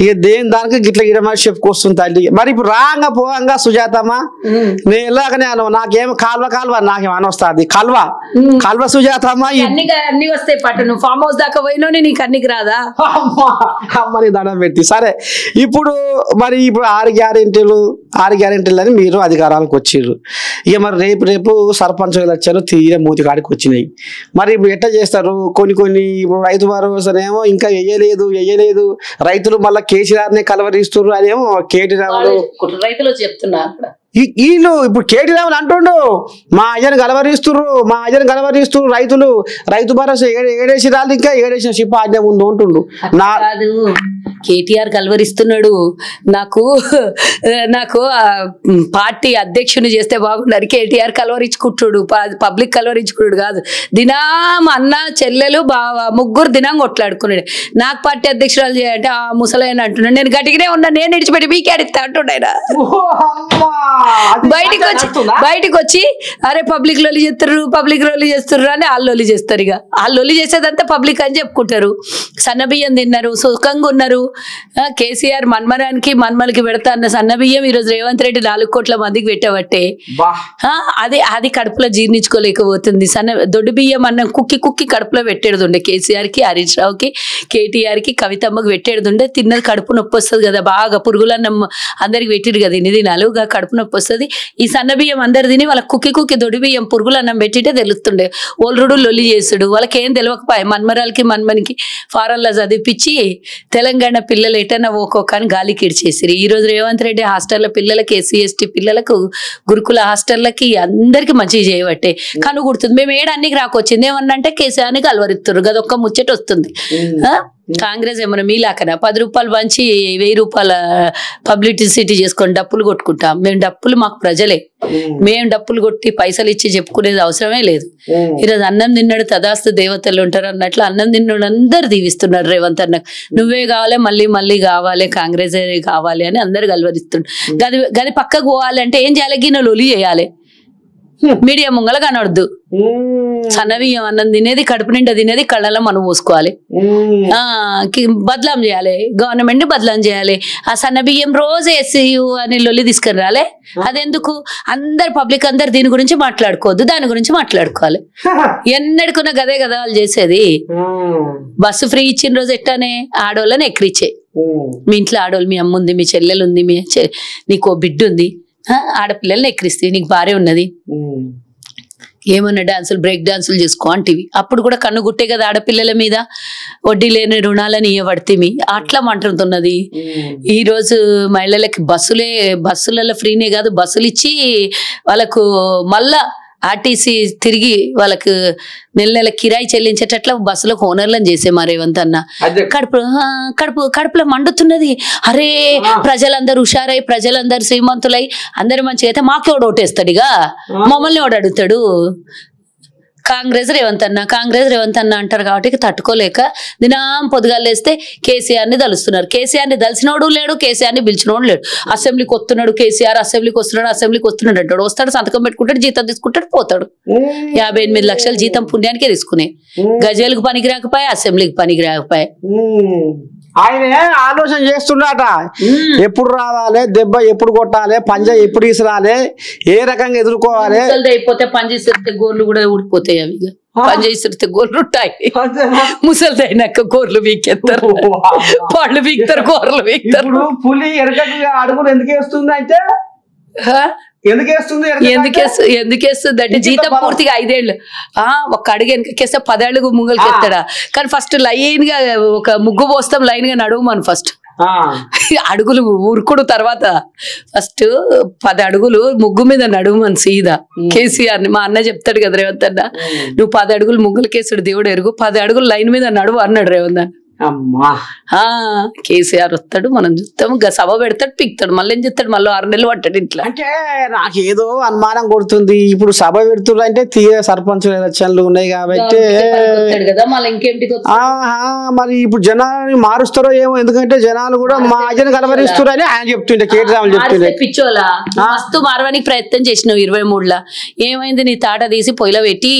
ఇక దేని దానికి గిట్ల గిడ మరి చెప్పుకొస్తుంది తల్లి. మరి ఇప్పుడు రాంగా పోంగా సుజాతమ్మా, నేను ఎలాగనే నాకేమో కాల్వ నాకేమని వస్తుంది కల్వ సుజాతమ్మా. అన్ని వస్తాయి పట్టు, నువ్వు ఫామ్ హౌస్ దాకా పోయినా నీకు అన్నికి రాదా అమ్మని దండం పెట్టి. సరే ఇప్పుడు మరి ఇప్పుడు 6 గ్యారెంటీలు అని మీరు అధికారానికి వచ్చారు. ఇక మరి రేపు సర్పంచ్ వచ్చారు, తీర మూతి కాడికి వచ్చినాయి. మరి ఇప్పుడు ఎట్లా చేస్తారు? కొన్ని ఇప్పుడు రైతు భరోసానేమో ఇంకా వేయలేదు, రైతులు మళ్ళీ కేసీఆర్నే కలవరిస్తున్నారు, అదేమో కేటీ రాములు రైతులు చెప్తున్నారు. వీళ్ళు ఇప్పుడు కేటీ రాములు అంటుండు మా అయ్యను కలవరిస్తున్నారు రైతులు, రైతు భరోసా ఏడేసి రాళ్ళు ఇంకా ఏడేసిన షిప్ ఆజ్ఞ ముందు ఉంటుండు. కేటీఆర్ కలవరిస్తున్నాడు. నాకు పార్టీ అధ్యక్షుని చేస్తే బాగున్నారు. కేటీఆర్ కలవరించుకుంటుడు, పబ్లిక్ కలవరించుకున్నాడు కాదు. దినం అన్న చెల్లెలు ముగ్గురు దినం కొట్లాడుకున్నాడు. నాకు పార్టీ అధ్యక్షురాలు చేయాలంటే ఆ ముసలైన అంటున్నాడు. నేను గట్టిగానే ఉన్నా, నేను విడిచిపెట్టి మీకేడిస్తా అంటున్నాడు. బయటికి వచ్చి అరే పబ్లిక్ లోలి చేస్తారు అని వాళ్ళు చేస్తారు. ఇక వాళ్ళు చేసేదంతా పబ్లిక్ అని చెప్పుకుంటారు. సన్నబియ్యం తిన్నారు, సుఖంగా ఉన్నారు. కేసీఆర్ మన్మలకి పెడతా అన్న సన్నబియ్యం ఈరోజు రేవంత్ రెడ్డి 4 కోట్ల మందికి పెట్టబట్టే అది కడుపులో జీర్ణించుకోలేకపోతుంది. దొడ్డు బియ్యం అన్నం కుక్కి కడుపులో పెట్టేడుండే కేసీఆర్ కి, హరీష్ రావుకి, కేటీఆర్ కి, కవితమ్మకి పెట్టేడుండే. తిన్నది కడుపు నొప్పి వస్తుంది కదా, బాగా పురుగులన్నం అందరికి పెట్టిరు కదా ఇన్ని దినాలు, కడుపు నొప్పి వస్తుంది. ఈ సన్న బియ్యం అందరు తిని వాళ్ళ కుక్కి దొడ్డు బియ్యం పురుగులన్నం పెట్టిటే తెలుస్తుండే. ఓల్రుడు లొల్లి చేసుడు, వాళ్ళకి ఏం తెలియకపోయా. మన్మనికి ఫారెన్లో చదివిపించి తెలంగాణ పిల్లలు ఎటన్నా ఓకోకని గాలికి ఇడిచేసిరు. ఈ రోజు రేవంత్ రెడ్డి హాస్టల్ల పిల్లలకి, ఎస్సీ ఎస్టీ పిల్లలకు, గురుకుల హాస్టల్లకి అందరికి మంచిగా చేయబట్టే కనుగుడుతుంది. మేము అన్నికి రాకొచ్చింది ఏమన్నంటే కేసీఆర్ని కలవరిస్తున్నారు. గదొక్క ముచ్చట వస్తుంది. కాంగ్రెస్ ఏమన్నా మీలాకనా 10 రూపాయలు పంచి 1000 రూపాయల పబ్లిసిటీ చేసుకొని డప్పులు కొట్టుకుంటాం. మేము డప్పులు మాకు ప్రజలే, మేము డప్పులు కొట్టి పైసలు ఇచ్చి చెప్పుకునేది అవసరమే లేదు. ఈరోజు అన్నం తిన్నాడు తదాస్తు దేవతలు ఉంటారు అన్నట్లు అన్నం తిన్నాడు అందరు దీవిస్తున్నారు. రేవంత్ అన్న నువ్వే కావాలి, మళ్ళీ కావాలి, కాంగ్రెస్ కావాలి అని అందరు కలవరిస్తుండ్రు. గది పక్కకు పోవాలంటే ఏం చేయాలి? గిన్నెలు ఒలి చేయాలి. మీడియా ముంగల కనొద్దు. సన్నబియ్యం అన్నం తినేది, కడుపు నిండా తినేది, కళ్ళలో మనం పోసుకోవాలి. బదలాం చేయాలి, గవర్నమెంట్ ని బదలాం చేయాలి. ఆ సన్నబియ్యం రోజు ఎస్సీయు అని లొల్లి తీసుకుని రాలే. అదెందుకు? అందరు పబ్లిక్ అందరు దీని గురించి మాట్లాడుకోవద్దు, దాని గురించి మాట్లాడుకోవాలి. ఎన్నడుకున్న గదే కదా వాళ్ళు చేసేది. బస్సు ఫ్రీ ఇచ్చిన రోజు ఎట్టానే ఆడోళ్ళని ఎక్కిరిచ్చే. మీ ఇంట్లో ఆడోళ్ళు, మీ అమ్మ ఉంది, మీ చెల్లెలు ఉంది, నీకు బిడ్డ ఉంది, ఆడపిల్లల్ని ఎక్కిరిస్తే నీకు భార్య ఉన్నది, ఏమన్నా డాన్సులు బ్రేక్ డాన్సులు చేసుకో అంటివి. అప్పుడు కూడా కన్ను గుట్టే కదా ఆడపిల్లల మీద వడ్డీ లేని రుణాలని ఇవ్వబడితేమి. అట్లా మంటున్నది. ఈ రోజు మహిళలకి బస్సులలో ఫ్రీనే కాదు, బస్సులు ఇచ్చి వాళ్ళకు మళ్ళా ఆర్టీసీ తిరిగి వాళ్ళకు నెల కిరాయి చెల్లించేటట్ల బస్సులకు ఓనర్లను చేసే మా రేవంత్ అన్న. కడుపులో మండుతున్నది. అరే ప్రజలందరూ హుషారై, ప్రజలందరూ శ్రీమంతులై, అందరు మంచిగా అయితే మాకెవడు ఓటేస్తాడు, ఇక మమ్మల్ని ఎవడు అడుగుతాడు? కాంగ్రెస్ రేవంత్ అన్న అంటారు కాబట్టి తట్టుకోలేక దినం పొద్దుగాలు వేస్తే కేసీఆర్ ని దలుస్తున్నారు. కేసీఆర్ ని దలిసినోడు లేడు, కేసీఆర్ ని పిలిచినోడు లేడు. అసెంబ్లీకి వస్తున్నాడు కేసీఆర్, అసెంబ్లీకి వస్తున్నాడు అంటాడు. వస్తాడు, సంతకం పెట్టుకుంటాడు, జీతం తీసుకుంటాడు, పోతాడు. 58 లక్షల జీతం పుణ్యానికే తీసుకునే. గజేలకు పనికి రాకపోయా, అసెంబ్లీకి పనికి రాకపోయా. ఆయనే ఆలోచన చేస్తున్నాట. ఎప్పుడు రావాలి, దెబ్బ ఎప్పుడు కొట్టాలి, పంజా ఎప్పుడు ఇసరాలి, ఏ రకంగా ఎదుర్కోవాలి. అయిపోతే పంజేస్తే గోర్లు కూడా ఊడిపోతాయి. అవి పంజేస్తే గోర్లు ఉంటాయి. ముసలిది అయినాక గోర్లు వీకెత్తారు, పళ్ళు వీక్తారు, గోర్లు వీక్తారు. పులి ఎరకగా అడుగులు ఎందుకు వేస్తుంది అంటే ఎందుకేస్తుంది అంటే జీతం పూర్తిగా 5 ఏళ్ళు. ఒక అడుగు వెనకేస్తే 10 ఏళ్ళకు ముంగలకి ఎత్తాడా. కానీ ఫస్ట్ లైన్ గా ఒక ముగ్గు పోస్తాం, లైన్ గా నడువు మన ఫస్ట్ అడుగులు ఉరుకుడు. తర్వాత ఫస్ట్ 10 అడుగులు ముగ్గు మీద నడువు మన సీదా. కేసీఆర్ ని మా అన్న చెప్తాడు కదా రేవంత్ అన్న, నువ్వు 10 అడుగులు ముగ్గులకేసాడు దేవుడు ఎరుగు, 10 అడుగులు లైన్ మీద నడువు అన్నాడు రేవంత్ అన్న. కేసీఆర్ వస్తాడు, మనం చూస్తాము, సభ పెడతాడు, పిక్తాడు, మళ్ళీ ఏం చెప్తాడు, మళ్ళీ 6 నెలలు పట్టాడు ఇంట్లో. అంటే నాకేదో అనుమానం కొడుతుంది. ఇప్పుడు సభ పెడుతున్నారు అంటే సర్పంచ్ ఎలక్షన్లు ఉన్నాయి కాబట్టి మరి ఇప్పుడు జనాన్ని మారుస్తారో ఏమో. ఎందుకంటే జనాలు కూడా మా అజను కనబరిస్తారని ఆయన చెప్తుండే, కేటీఆర్ చెప్తుండే. పిచ్చోలా మస్తు మారడానికి ప్రయత్నం చేసినావు 23లో. ఏమైంది? నీ తాట తీసి పొయ్యిలో పెట్టి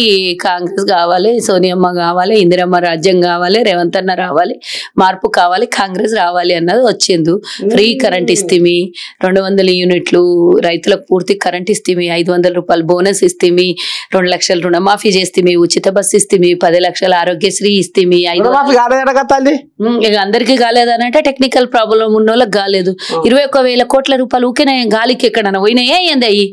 కాంగ్రెస్ కావాలి, సోనియమ్మ కావాలి, ఇందిరమ్మ రాజ్యం కావాలి, రేవంత్ అన్న రావాలి, మార్పు కావాలి, కాంగ్రెస్ రావాలి అన్నది వచ్చింది. ఫ్రీ కరెంట్ ఇస్తేమి, 200 యూనిట్లు రైతులకు పూర్తి కరెంట్ ఇస్తేమి, 500 రూపాయలు బోనస్ ఇస్తేమి, 2 లక్షల రుణమాఫీ చేస్తేమి, ఉచిత బస్సు ఇస్తేమి, 10 లక్షల ఆరోగ్యశ్రీ ఇస్తేమి. ఇక అందరికీ కాలేదనంటే టెక్నికల్ ప్రాబ్లం ఉన్న వాళ్ళకి కాలేదు. 21,000 కోట్ల రూపాయలు ఊకేనే గాలికి ఎక్కడన్నా పోయినాయే ఏంది? అయ్యి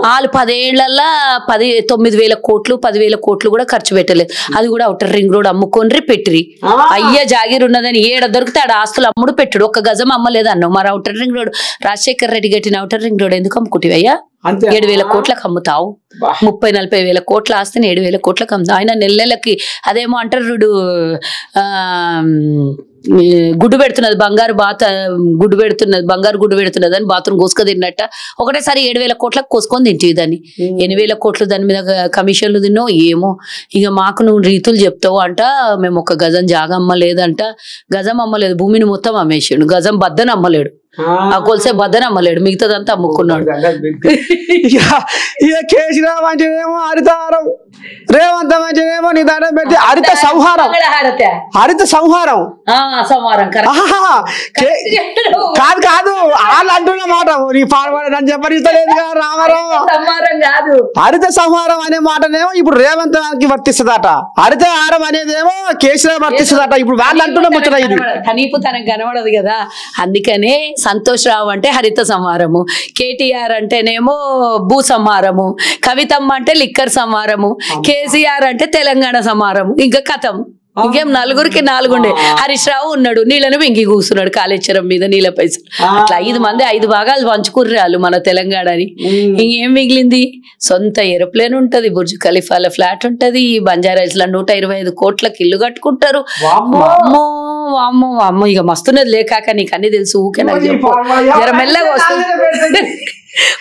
వాళ్ళు 10 ఏళ్లలో 9,000 కోట్లు 10,000 కోట్లు కూడా ఖర్చు పెట్టలేదు. అది కూడా అవుటర్ రింగ్ రోడ్ అమ్ముకొని పెట్టిరి. అయ్య జాగిర్ ఉన్నదని ఏడ దొరికితే ఆడ ఆస్తులు అమ్ముడు పెట్టుడు. 1 గజం అమ్మలేదు అన్నావు. మరి outer ring road Rajasekhar Reddy కట్టిన అవుటర్ రింగ్ రోడ్ ఎందుకు అమ్ముకుంటివయ్యా? 7,000 కోట్లకు అమ్ముతావు. 30-40 వేల కోట్ల ఆస్తిని 7,000 కోట్లకు అమ్ముతావు. ఆయన నెలకి అదేమో అంటారు గుడ్డు పెడుతున్నది, బంగారు గుడ్డు పెడుతున్నది అని బాత్రూమ్ కోసుకొని తిన్నట్ట ఒకటేసారి 7,000 కోట్లకు కోసుకొని తింటివి దాన్ని. 8,000 కోట్లు దాని మీద కమిషన్లు తిన్నావు. ఏమో ఇక మాకు నువ్వు రీతులు చెప్తావు అంట. మేము 1 గజం జాగా అమ్మలేదంట. గజం అమ్మలేదు, భూమిని మొత్తం అమ్మేసాడు. గజం బద్దను అమ్మలేడు, ఆ కొలిసే బద్దను అమ్మలేడు, మిగతాదంతా అమ్ముకున్నాడు. ఇక కేసీఆర్ అంటేనేమో హరితారం, రేవంత్ అంటేనేమో నీ దండం పెట్టి హరిత సంహారం. కాదు కాదు వాళ్ళు అంటున్న మాట నీ పాడబడని చెప్పలేదు రామారావు. హరిత సంహారం అనే మాటనేమో ఇప్పుడు రేవంత్ కి వర్తిస్తుందట, హరిత హారం అనేదేమో కేసీఆర్ వర్తిస్తుందట. ఇప్పుడు వాళ్ళు అంటున్న ముచ్చట ఇది. కనీపు తనకు కనబడదు కదా, అందుకనే సంతోష్ రావు అంటే హరిత సంహారము, కేటీఆర్ అంటేనేమో భూ సంహారము, కవితమ్మ అంటే లిక్కర్ సంహారము, కేసీఆర్ అంటే తెలంగాణ సంహారము. ఇంకా కథం ఇంకేం 4గురికి 4 ఉండే. హరీష్ రావు ఉన్నాడు, నీళ్ళను వెంగి కూస్తున్నాడు కాళేశ్వరం మీద నీళ్ళ పైసలు. అట్లా 5 మంది 5 భాగాలు పంచుకుర్రాలు మన తెలంగాణని. ఇంకేం మిగిలింది? సొంత ఏరోప్లేన్ ఉంటది, బుర్జ్ ఖలీఫాల ఫ్లాట్ ఉంటది, బంజారాహిల్స్ లో 125 కోట్లకి ఇల్లు కట్టుకుంటారు. అమ్మో అమ్మో ఇక మస్తున్నది లేకాక నీకు అన్ని తెలుసు ఊకే నాకు చెప్పు. జర మెల్లగా వస్తుంది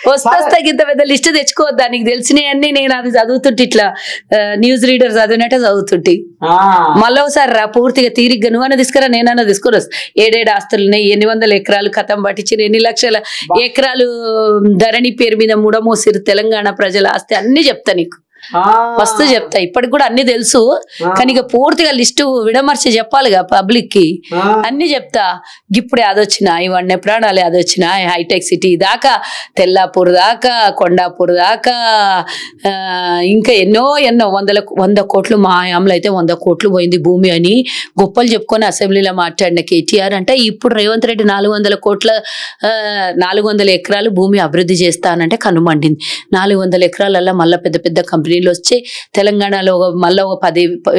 వస్తా ఇంత పెద్ద లిస్ట్ తెచ్చుకోవద్దా నీకు తెలిసినవన్నీ నేను అది చదువుతుంటే ఇట్లా న్యూస్ రీడర్ చదివినట్టే చదువుతుంటే మళ్ళీ ఒకసారి రా పూర్తిగా తీరిగ్గా నువ్వన్నా తీసుకురా నేనన్నా తీసుకొని వస్తా. 7 ఆస్తులున్నాయి, 800 ఎకరాలు కథం పట్టించిన, 2 లక్షల ఎకరాలు ధరణి పేరు మీద ముడమోసిరు తెలంగాణ ప్రజల ఆస్తి అన్ని చెప్తా నీకు మస్తు చెప్తా. ఇప్పటికి కూడా అన్ని తెలుసు కానీ ఇక పూర్తిగా లిస్టు విడమర్చి చెప్పాలిగా పబ్లిక్ కి అన్ని చెప్తా. ఇప్పుడే అదొచ్చినా ఇవన్నీ ప్రాణాలే అదొచ్చినా హైటెక్ సిటీ దాకా తెల్లాపూర్ దాకా కొండాపూర్ దాకా ఇంకా ఎన్నో 100 కోట్లు మా హయాంలో అయితే 100 కోట్లు పోయింది భూమి అని గొప్పలు చెప్పుకొని అసెంబ్లీలో మాట్లాడిన కేటీఆర్ అంటే ఇప్పుడు రేవంత్ రెడ్డి 400 కోట్ల 400 ఎకరాలు భూమి అభివృద్ధి చేస్తానంటే కనుమండింది. 400 ఎకరాలల్లో మళ్ళీ పెద్ద పెద్ద కంపెనీలు వచ్చి తెలంగాణలో మళ్ళీ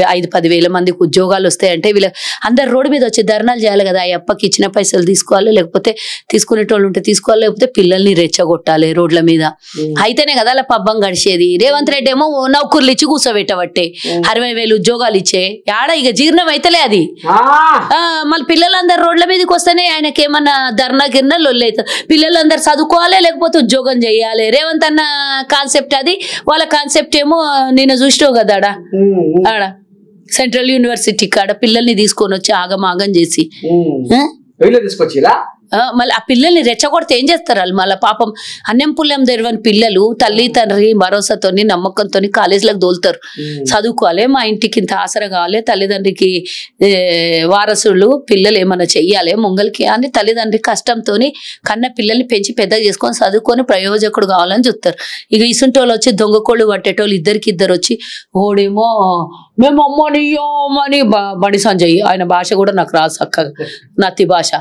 5-10 వేల మందికి ఉద్యోగాలు వస్తాయంటే వీళ్ళ అందరు రోడ్డు మీద వచ్చి ధర్నాలు చేయాలి కదా. అప్పకి ఇచ్చిన పైసలు తీసుకోవాలి, లేకపోతే తీసుకునేటోళ్ళు ఉంటే తీసుకోవాలి, లేకపోతే పిల్లల్ని రెచ్చగొట్టాలి రోడ్ల మీద. అయితేనే కదా అలా పబ్బం గడిచేది. రేవంత్ రెడ్డి ఏమో నౌకర్లు ఇచ్చి కూర్చోబెట్టబట్టే 60,000 ఉద్యోగాలు ఇచ్చే ఆడ ఇక జీర్ణం అయితలే అది. మళ్ళీ పిల్లలందరూ రోడ్ల మీదకి వస్తేనే ఆయనకి ఏమన్నా ధర్నా గిర్న లొల్లి అవుతుంది. పిల్లలందరూ చదువుకోవాలి, లేకపోతే ఉద్యోగం చేయాలి. రేవంత్ అన్న కాన్సెప్ట్ అది. వాళ్ళ కాన్సెప్ట్ ఏమో నేను చూసినావు కదా ఆడ సెంట్రల్ యూనివర్సిటీ కాడ పిల్లల్ని తీసుకొని వచ్చి ఆగం చేసి తీసుకొచ్చిరా. మళ్ళీ ఆ పిల్లల్ని రెచ్చగొడితే ఏం చేస్తారు వాళ్ళు? మళ్ళీ పాపం అన్నం పుల్లెం తెరవని పిల్లలు తల్లి తండ్రి భరోసాతోని నమ్మకంతో కాలేజీలకు దోలుతారు. చదువుకోవాలి, మా ఇంటికి ఇంత ఆసరా కావాలి, తల్లిదండ్రికి వారసులు పిల్లలు ఏమన్నా చెయ్యాలి ముంగలికి అని తల్లిదండ్రి కష్టంతో కన్న పిల్లల్ని పెంచి పెద్దగా చేసుకొని చదువుకొని ప్రయోజకుడు కావాలని చూస్తారు. ఇక ఇసుంటోళ్ళు వచ్చి దొంగకోళ్ళు పట్టేటోళ్ళు ఇద్దరు వచ్చి ఓడేమో మేము అమ్మని బండి సంజయ్ ఆయన భాష కూడా నాకు రాదు చక్కగా నత్తి భాష.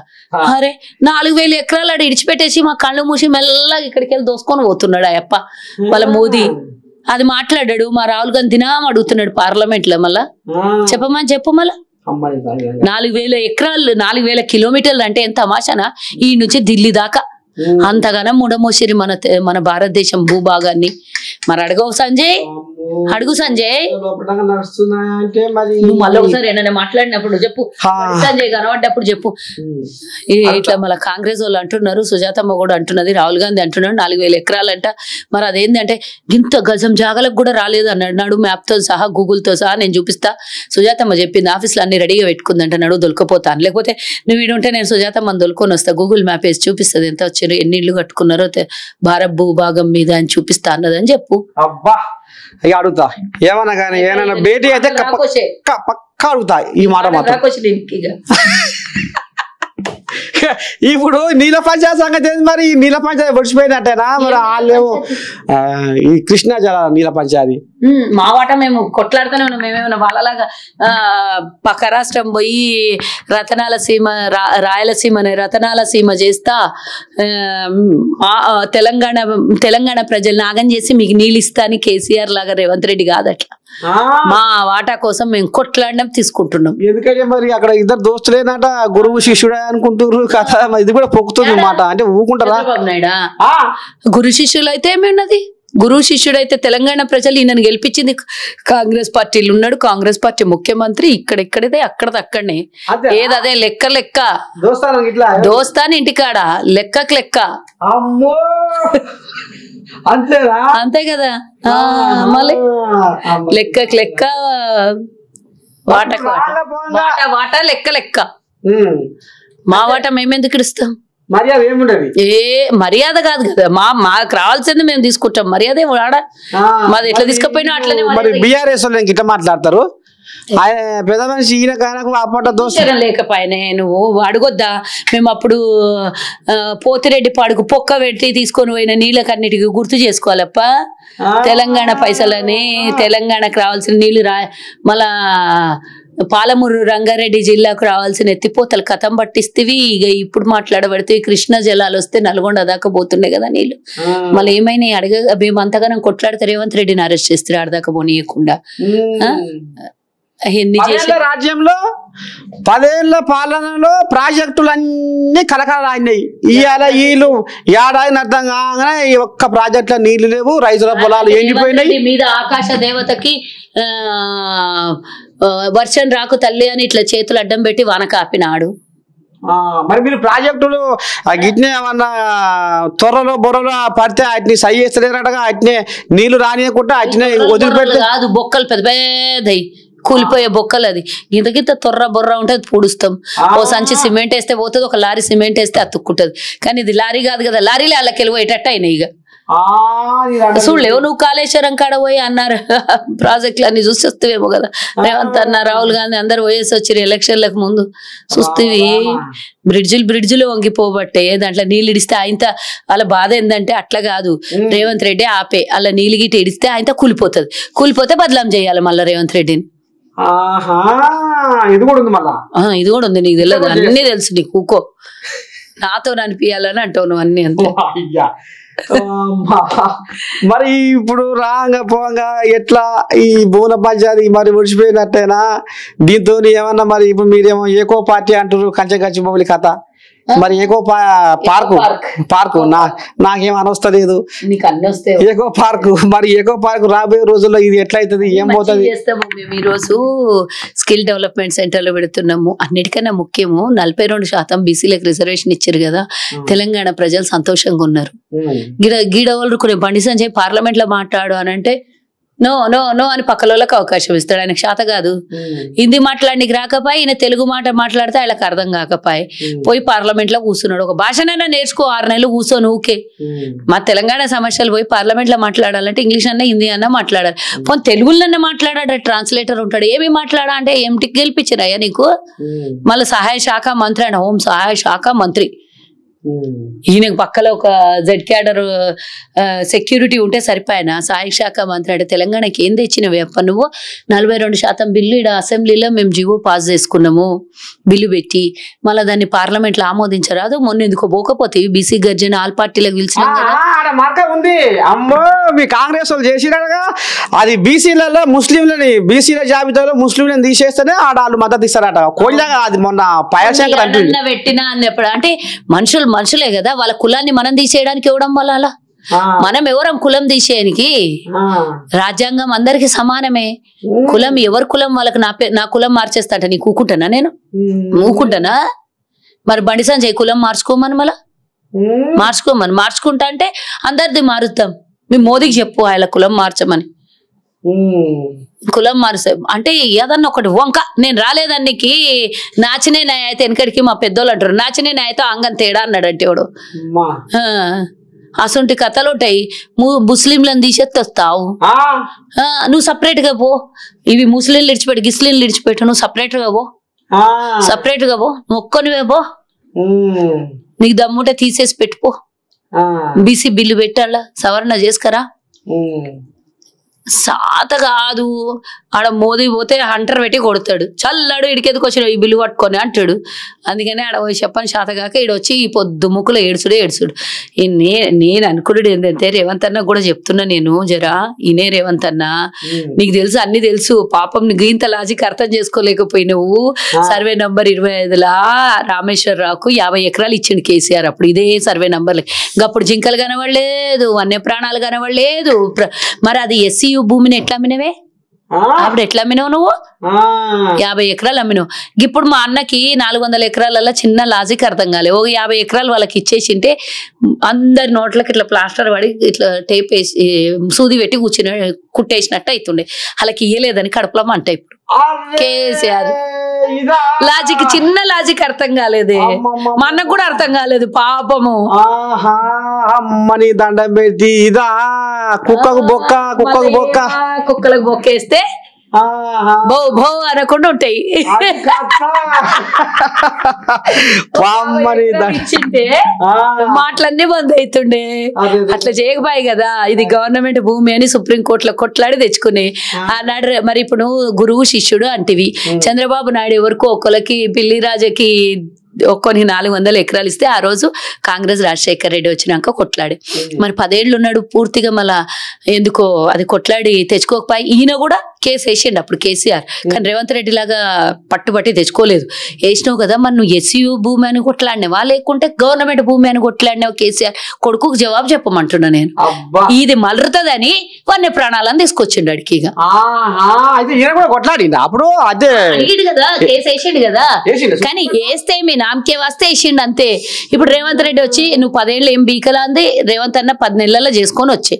అరే 4,000 ఎకరాలు ఆడ ఇడిచిపెట్టేసి మా కళ్ళు మూసి మెల్లగా ఇక్కడికి వెళ్ళి దోసుకొని పోతున్నాడు అయ్యప్ప. వాళ్ళ మోదీ అది మాట్లాడాడు. మా రాహుల్ గాంధీ దినం అడుగుతున్నాడు పార్లమెంట్ లో. మళ్ళా చెప్పు మళ్ళా 4,000 ఎకరాలు 4,000 కిలోమీటర్లు అంటే ఎంత తమాషానా? ఈ నుంచి ఢిల్లీ దాకా అంతగానం ముడమోసిరి మన భారతదేశం భూభాగాన్ని. మరి అడుగు సంజయ్ నువ్వు మళ్ళీ ఒకసారి ఏమైనా మాట్లాడినప్పుడు చెప్పు. సంజయ్ కనబడ్డప్పుడు చెప్పు. ఇట్లా మళ్ళీ కాంగ్రెస్ వాళ్ళు అంటున్నారు, సుజాతమ్మ కూడా అంటున్నది, రాహుల్ గాంధీ అంటున్నాడు 4,000 ఎకరాలంట. మరి అదేంటంటే ఇంత గజం జాగలకు కూడా రాలేదు అన్నాడు. మ్యాప్తో సహా గూగుల్తో సహా నేను చూపిస్తా. సుజాతమ్మ చెప్పింది ఆఫీస్లో అన్ని రెడీగా పెట్టుకుందంట. నడు దొలకపోతాను, లేకపోతే నువ్వు వీడుంటే నేను సుజాతమ్మని దొలుకొని వస్తా. గూగుల్ మ్యాప్ వేసి చూపిస్తుంది ఎంత వచ్చారు, ఎన్ని ఇళ్ళు కట్టుకున్నారో భారత్ భూభాగం మీద అని చూపిస్తా అన్నదని చెప్పు. అబ్బా ఇక అడుగుతా ఏమన్నా కానీ ఏమన్నా భేటీ అయితే పక్కా అడుగుతా ఈ మాట మాత్రం. ఇప్పుడు నీళ్ళ పంచాయతీ సంగతి ఏంది మరి? నీళ్ళ పంచాయతీ ఒడిచిపోయినట్టేనా మరి? వాళ్ళేమో ఈ కృష్ణా జల నీళ్ళ పంచాయతీ మా వాట మేము కొట్లాడుతూనే ఉన్నాం. మేమేమన్నా వాళ్ళలాగా పక్క రాష్ట్రం పోయి రతనాల రాయలసీమని రతనాల సీమ చేస్తా తెలంగాణ ప్రజల్ని ఆగం చేసి మీకు నీళ్ళు ఇస్తా అని కేసీఆర్ లాగా రేవంత్ రెడ్డి కాదట్లా. మా వాటా కోసం మేము కొట్లాడడం తీసుకుంటున్నాం. ఎందుకంటే మరి అక్కడ ఇద్దరు దోస్తులేనట, గురువు శిష్యుడే అనుకుంటున్నారు కథ. ఇది కూడా పొక్కుతుంది మాట. అంటే ఊకుంటారా? గురు శిష్యులు అయితే ఏమున్నది? గురువు శిష్యుడైతే తెలంగాణ ప్రజలు ఈయనను గెలిపించింది కాంగ్రెస్ పార్టీలు ఉన్నాడు. కాంగ్రెస్ పార్టీ ముఖ్యమంత్రి ఇక్కడిదే అక్కడనే ఏది అదే లెక్క దోస్తాను ఇంటికాడ లెక్కకు లెక్క. అంతే కదా. మళ్ళీ లెక్కకు లెక్క వాటా లెక్క. మా వాటా మేమెందుకు ఇస్తాం? మర్యాద ఏముండదు. మర్యాద కాదు కదా, మాకు రావాల్సింది మేము తీసుకుంటాం. మర్యాద వాడా మాది ఎట్లా తీసుకుపోయినా అట్లనే. బీఆర్ఎస్ వాళ్ళు ఎట్లా మాట్లాడతారు? ఆయన పెద్ద మనిషి ఈయన కానకు దోషం లేకపోయినా నువ్వు అడగొద్దా? మేము అప్పుడు పోతిరెడ్డి పాడుకు పొక్క పెట్టి తీసుకొని పోయిన నీళ్ళకన్నిటికీ గుర్తు చేసుకోవాలప్ప. తెలంగాణ పైసలని తెలంగాణకు రావాల్సిన నీళ్లు మళ్ళా పాలమూరు రంగారెడ్డి జిల్లాకు రావాల్సిన ఎత్తిపోతలు కథం పట్టిస్తేవి. ఇక ఇప్పుడు మాట్లాడబడితే కృష్ణా జలాలు వస్తే నల్గొండ దాకా పోతుండే కదా నీళ్లు. మళ్ళీ ఏమైనా మేము అంతగానం కొట్లాడితే రేవంత్ రెడ్డిని అరెస్ట్ చేస్తారు ఆడదాకా పోనీయకుండా. ఎన్ని చేసి రాజ్యంలో 10 ఏళ్ల పాలనలో ప్రాజెక్టులన్నీ కలకలాడినాయి. ఇవాళ వీళ్ళు ఏడాది అర్థం కాగానే ఈ ఒక్క ప్రాజెక్టులో నీళ్లు లేవు, రైతుల పొలాలు ఎండిపోయినాయి. మీద ఆకాశ దేవతకి వర్షం రాకు తల్లి అని ఇట్లా చేతులు అడ్డం పెట్టి వాన కాపినాడు. మరి మీరు ప్రాజెక్టులు గిట్నే ఏమన్నా త్వరలో బొర్రలో పడితే వాటిని సై చేస్తలేరటగా, వాటినే నీళ్లు రానియకుండా వాటినే వదిలిపెడితే కాదు, బొక్కలు పెద్ద పెద్దయి కూలిపోయే బొక్కలు. అది ఇంత తొర్ర బొర్ర ఉంటుంది పూడుస్తాం. ఓ సంచి సిమెంట్ వేస్తే పోతుంది, ఒక లారీ సిమెంట్ వేస్తే అతుక్కుంటది. కానీ ఇది లారీ కాదు కదా, లారీలే అల్లకి వెళ్ళిపోయేటట్టు అయినాయి. ఇక చూడలేవు నువ్వు కాళేశ్వరం కాడ పోయి అన్నారు ప్రాజెక్టులు అన్ని చూసి వస్తేవేమో కదా. రేవంత్ అన్న, రాహుల్ గాంధీ అందరు పోయేసి వచ్చారు ఎలక్షన్లకు ముందు. చూస్తేవి బ్రిడ్జిలు వంగిపోబట్టే దాంట్లో నీళ్ళు ఇడిస్తే ఆయనతో వాళ్ళ బాధ ఏంటంటే అట్లా కాదు, రేవంత్ రెడ్డి ఆపే అలా నీళ్ళు గిట్టి ఇడిస్తే ఆయనతో కూలిపోతుంది. కూలిపోతే బదలాం చేయాలి మళ్ళీ రేవంత్ రెడ్డిని. ఇది కూడా ఉంది మళ్ళా, ఇది కూడా ఉంది. నీకు తెలియదు, అన్నీ తెలుసు నీకు. ఊకో నాతో అనిపించాలని అంటావు నువ్వు అన్ని. అంతే. మరి ఇప్పుడు రాంగా పోంగా ఎట్లా ఈ భూన పంచాయతీ మరి ముడిచిపోయినట్టేనా? దీంతో ఏమన్నా మరి ఇప్పుడు మీరేమో ఏకో పార్టీ అంటారు, కంచగచ్చి బొమ్మలి కథ. మరి ఏకో పార్కు నాకేం అనొస్తలేదు. ఏకో పార్కు, మరి ఏకో పార్కు రాబోయే రోజుల్లో ఇది ఎట్లయితుంది, ఏం పోతుంది? మేము ఈ రోజు స్కిల్ డెవలప్మెంట్ సెంటర్ లో పెడుతున్నాము. అన్నిటికన్నా ముఖ్యము 42% బీసీలకు రిజర్వేషన్ ఇచ్చారు కదా. తెలంగాణ ప్రజలు సంతోషంగా ఉన్నారు. గీడవాళ్ళు కొన్ని బండి సంజయ్ పార్లమెంట్ లో మాట్లాడు అని అంటే నో నో నో అని పక్కలోళ్ళకి అవకాశం ఇస్తాడు. ఆయనకు శాత కాదు. హిందీ మాట్లాడడానికి రాకపోయి, ఈయన తెలుగు మాట మాట్లాడితే ఆయనకు అర్థం కాకపోయి పోయి పార్లమెంట్ లో కూర్చున్నాడు. ఒక భాషనైనా నేర్చుకో, 6 నెలలు కూర్చొని ఊకే. మా తెలంగాణ సమస్యలు పోయి పార్లమెంట్ లో మాట్లాడాలంటే ఇంగ్లీష్ అన్నా హిందీ అన్నా మాట్లాడాలి. పోనీ తెలుగులోనే మాట్లాడాడు, ట్రాన్స్లేటర్ ఉంటాడు. ఏమి మాట్లాడా అంటే ఏమిటికి గెలిపించినాయా నీకు? మళ్ళీ సహాయ శాఖ మంత్రి ఆయన, హోం సహాయ శాఖ మంత్రి. ఈయనకు పక్కలో ఒక జెడ్ క్యాడర్ సెక్యూరిటీ ఉంటే సరిపోయినా సహాయ శాఖ మంత్రి అంటే తెలంగాణకి ఏం తెచ్చినవి అప్ప నువ్వు? 42% బిల్లు ఇక్కడ అసెంబ్లీలో మేము జీవో పాస్ చేసుకున్నాము, బిల్లు పెట్టి మళ్ళీ దాన్ని పార్లమెంట్ లో ఆమోదించరాదు. మొన్న ఎందుకో పోకపోతే బీసీ గర్జన ఆల్ పార్టీలకు పిలిచిన ఉంది. అమ్మో మీ కాంగ్రెస్ వాళ్ళు చేసినగా అది బీసీలలో ముస్లింలని, బీసీల జాబితాలో ముస్లింలను తీసేస్తేనే ఆడాళ్ళు మద్దతు ఇస్తారట. కోళ్ళగా అది మొన్న పయాశంకర్ పెట్టినా అని చెప్పడం అంటే మనుషులే కదా, వాళ్ళ కులాన్ని మనం తీసేయడానికి ఇవ్వడం వల్ల అలా మనం ఎవరం కులం తీసేయడానికి? రాజ్యాంగం అందరికి సమానమే. కులం ఎవరి కులం వాళ్ళకి నా కులం మార్చేస్తాట నీకు ఊకుంటానా? నేను ఊకుంటానా? మరి బండి సంజయ్ కులం మార్చుకోమని మళ్ళా మార్చుకుంటా అంటే అందరిది మారుతాం. మీ మోదీకి చెప్పు ఆయన కులం మార్చమని. కులం మారుస్తాం అంటే ఏదన్నా ఒకటి వంక. నేను రాలేదానికి నాచినే నాయ అయితే వెనకడికి మా పెద్దోళ్ళు అంటారు, నాచినే నాయ అయితే అంగం తేడా అన్నాడు అంటే వాడు. అసొంటి కథలు ఉంటాయి. ముస్లింలను తీసేస్తావు నువ్వు సపరేట్ గా పో. ఇవి ముస్లింలు విడిచిపెట్టు, గిస్లింలు విడిచిపెట్టు, నువ్వు సపరేట్ గా పో, సపరేట్ గా పో, నువ్వు ఒక్కనివే పో. నీకు దమ్ముంటే తీసేసి పెట్టుకో. బీసీ బిల్లు పెట్టాలా, సవరణ చేసుకరా. సాత కాదు. ఆడ మోదీ పోతే హంటర్ పెట్టి కొడతాడు, చల్లాడు ఇడికెందుకు వచ్చిన ఈ బిల్లు పట్టుకొని అంటాడు. అందుకని ఆడ పోయి చెప్పని శాత కాక ఈడొచ్చి ఈ పొద్దు ముక్కులో ఏడుచుడు. నేను అనుకున్నాడు ఏంటంటే రేవంత్ అన్న కూడా చెప్తున్నా నేను, జరా ఈయనే రేవంత్ అన్న నీకు తెలుసు అన్ని తెలుసు. పాపం నీకు ఇంత లాజిక్ అర్థం చేసుకోలేకపోయినావు. సర్వే నంబర్ 25లా రామేశ్వరరావుకు 50 ఎకరాలు ఇచ్చిండు కేసీఆర్ అప్పుడు. ఇదే సర్వే నంబర్లే. అప్పుడు జింకలు కనబడలేదు, వన్య ప్రాణాలు కనబడలేదు. మరి అది ఎస్సీ భూమిని ఎట్లా అమ్మినవే? అప్పుడు ఎట్లా అమ్మినావు నువ్వు? 50 ఎకరాలు అమ్మినావు. ఇప్పుడు మా అన్నకి 400 ఎకరాలలో చిన్న లాజిక్ అర్థం కాలే. ఓ 50 ఎకరాలు వాళ్ళకి ఇచ్చేసింటే అందరి నోట్లకి ఇట్లా ప్లాస్టర్ పడి ఇట్లా టేప్ వేసి సూది పెట్టి కుట్టేసినట్టు అవుతుండే. వాళ్ళకి ఇయ్యలేదని కడుపులో మంట. ఇప్పుడు కేసీఆర్ లాజిక్, చిన్న లాజిక్ అర్థం కాలేదే. మా అన్నకు కూడా అర్థం కాలేదు పాపము. అమ్మని దండం పెట్టి ఇదా కుక్కకు కుక్కలకు బొక్కేస్తే భో భో అనకుండా ఉంటాయి. మాటలన్నీ బంద్ అవుతుండే. అట్లా చేయకపోయి కదా. ఇది గవర్నమెంట్ భూమి అని సుప్రీంకోర్టులో కొట్లాడి తెచ్చుకునే ఆనాడు. మరి ఇప్పుడు గురువు శిష్యుడు అంటివి. చంద్రబాబు నాయుడు ఎవరికో ఒక్కరికి పిల్లి రాజకి ఒక్కొని 400 ఎకరాలు ఇస్తే ఆ రోజు కాంగ్రెస్ రాజశేఖర రెడ్డి వచ్చినాక కొట్లాడి మరి 10 ఏళ్ళు ఉన్నాడు పూర్తిగా. మళ్ళా ఎందుకో అది కొట్లాడి తెచ్చుకోకపోయి ఈయన కూడా కేసు వేసిండు అప్పుడు కేసీఆర్. కానీ రేవంత్ రెడ్డి లాగా పట్టుబట్టి తెచ్చుకోలేదు. వేసినావు కదా మరి నువ్వు ఎస్యూ భూమి అని కొట్లాడినావా లేకుంటే గవర్నమెంట్ భూమి అని కొట్లాడినావు? కేసీఆర్ కొడుకుకు జవాబు చెప్పమంటున్నా నేను. ఇది మలరుతుందని వన్య ప్రాణాలను తీసుకొచ్చిండు అడికి. కొట్లాడింది అప్పుడు అదే అడిగిండు కదా, కేసు వేసిండు కదా. కానీ వేస్తే మీ నామకే వస్తే వేసిండు అంతే. ఇప్పుడు రేవంత్ రెడ్డి వచ్చి నువ్వు 10 ఏళ్ళు ఏం బీకలా అంది. రేవంత్ అన్న 10 నెలల్లో చేసుకొని వచ్చి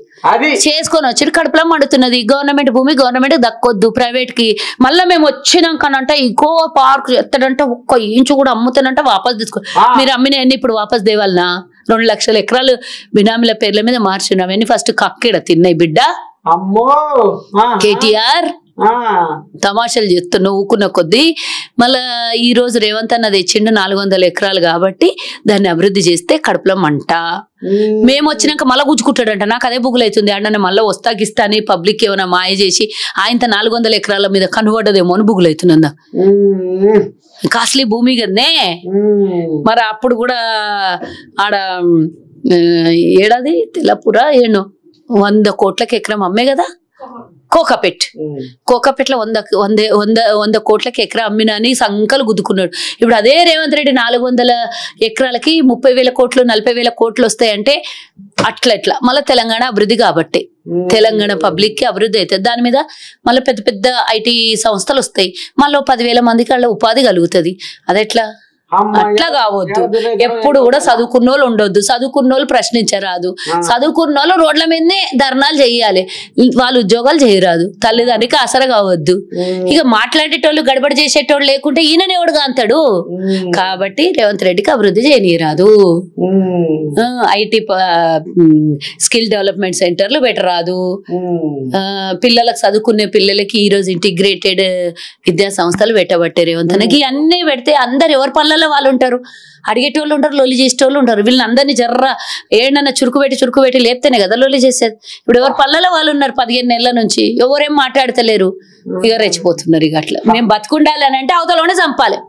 కడుపులో మండుతున్నది. గవర్నమెంట్ భూమి గవర్నమెంట్ దక్కొద్దు, ప్రైవేట్ కి. మళ్ళీ మేము వచ్చినాకనంట ఇంకో పార్క్ ఎత్తడంటే 1 ఇంచు కూడా అమ్ముతానంట వాపస్ తీసుకో. మీరు అమ్మినవన్నీ ఇప్పుడు వాపస్ దేవాలనా? 2 లక్షల ఎకరాలు బినామీల పేర్ల మీద మార్చినవన్నీ ఫస్ట్ కక్కిడ తిన్నాయి బిడ్డ. అమ్మో కేటీఆర్ తమాషాలు చేస్తున్నా ఊకున్న కొద్దీ. మళ్ళా ఈ రోజు రేవంత్ అన్న తెచ్చిండు 400 ఎకరాలు కాబట్టి దాన్ని అభివృద్ధి చేస్తే కడుపులో మంట. మేము వచ్చినాక మళ్ళా గుచ్చుకుంటాడంట. నాకు అదే బుగులు అవుతుంది. అన్న మళ్ళీ వస్తాగిస్తా అని పబ్లిక్ ఏమైనా మాయ చేసి ఆయన 400 ఎకరాల మీద కనుబడ్డదేమో అని బుగులు అవుతుందా. కాస్ట్లీ భూమి కదనే. మరి అప్పుడు కూడా ఆడ ఏడాది తెల్లపుర 100 కోట్లకి ఎకరం అమ్మే కదా కోకాపేటలో 100 కోట్లకి ఎకరా అమ్మినా అని సంకలు గుద్దుకున్నాడు. ఇప్పుడు అదే రేవంత్ రెడ్డి 400 ఎకరాలకి 30,000 కోట్లు 40,000 కోట్లు వస్తాయంటే అట్లా మళ్ళీ తెలంగాణ అభివృద్ధి కాబట్టి తెలంగాణ పబ్లిక్ కి అభివృద్ధి అవుతుంది. దాని మీద మళ్ళీ పెద్ద పెద్ద ఐటీ సంస్థలు వస్తాయి. మళ్ళీ 10,000 మందికి వాళ్ళ ఉపాధి కలుగుతుంది. అదెట్లా? అట్లా కావద్దు. ఎప్పుడు కూడా చదువుకున్నోళ్ళు ఉండొద్దు, చదువుకున్నోళ్ళు ప్రశ్నించరాదు, చదువుకున్నోళ్ళు రోడ్ల మీదనే ధర్నాలు చేయాలి, వాళ్ళు ఉద్యోగాలు చేయరాదు, తల్లిదండ్రికి ఆసర కావద్దు. ఇక మాట్లాడేటోళ్ళు గడబడి చేసేటోళ్ళు లేకుంటే ఈయననే ఎవడుగా అంతాడు. కాబట్టి రేవంత్ రెడ్డికి అభివృద్ధి చేయనీయరాదు. ఐటీ స్కిల్ డెవలప్మెంట్ సెంటర్లు పెట్టరాదు. పిల్లలకు చదువుకునే పిల్లలకి ఈ రోజు ఇంటిగ్రేటెడ్ విద్యా సంస్థలు పెట్టబట్టే రేవంత్ అన్నకి. అన్నీ పెడితే అందరు ఎవరి పనులలో వాళ్ళు ఉంటారు, అడిగేటోళ్ళు ఉంటారు, లొల్లి చేసేటోళ్ళు ఉంటారు. వీళ్ళని అందరినీ జర్ర ఏడన్నా చురుకు పెట్టి లేపితేనే కదా లొల్లి చేసేది. ఇప్పుడు ఎవరి పళ్ళలో వాళ్ళు ఉన్నారు 15 నెలల నుంచి, ఎవరేం మాట్లాడతలేరు, ఇక రెచ్చిపోతున్నారు. ఇక అట్లా మేము బతుకుండాలని అంటే అవతలోనే చంపాలి,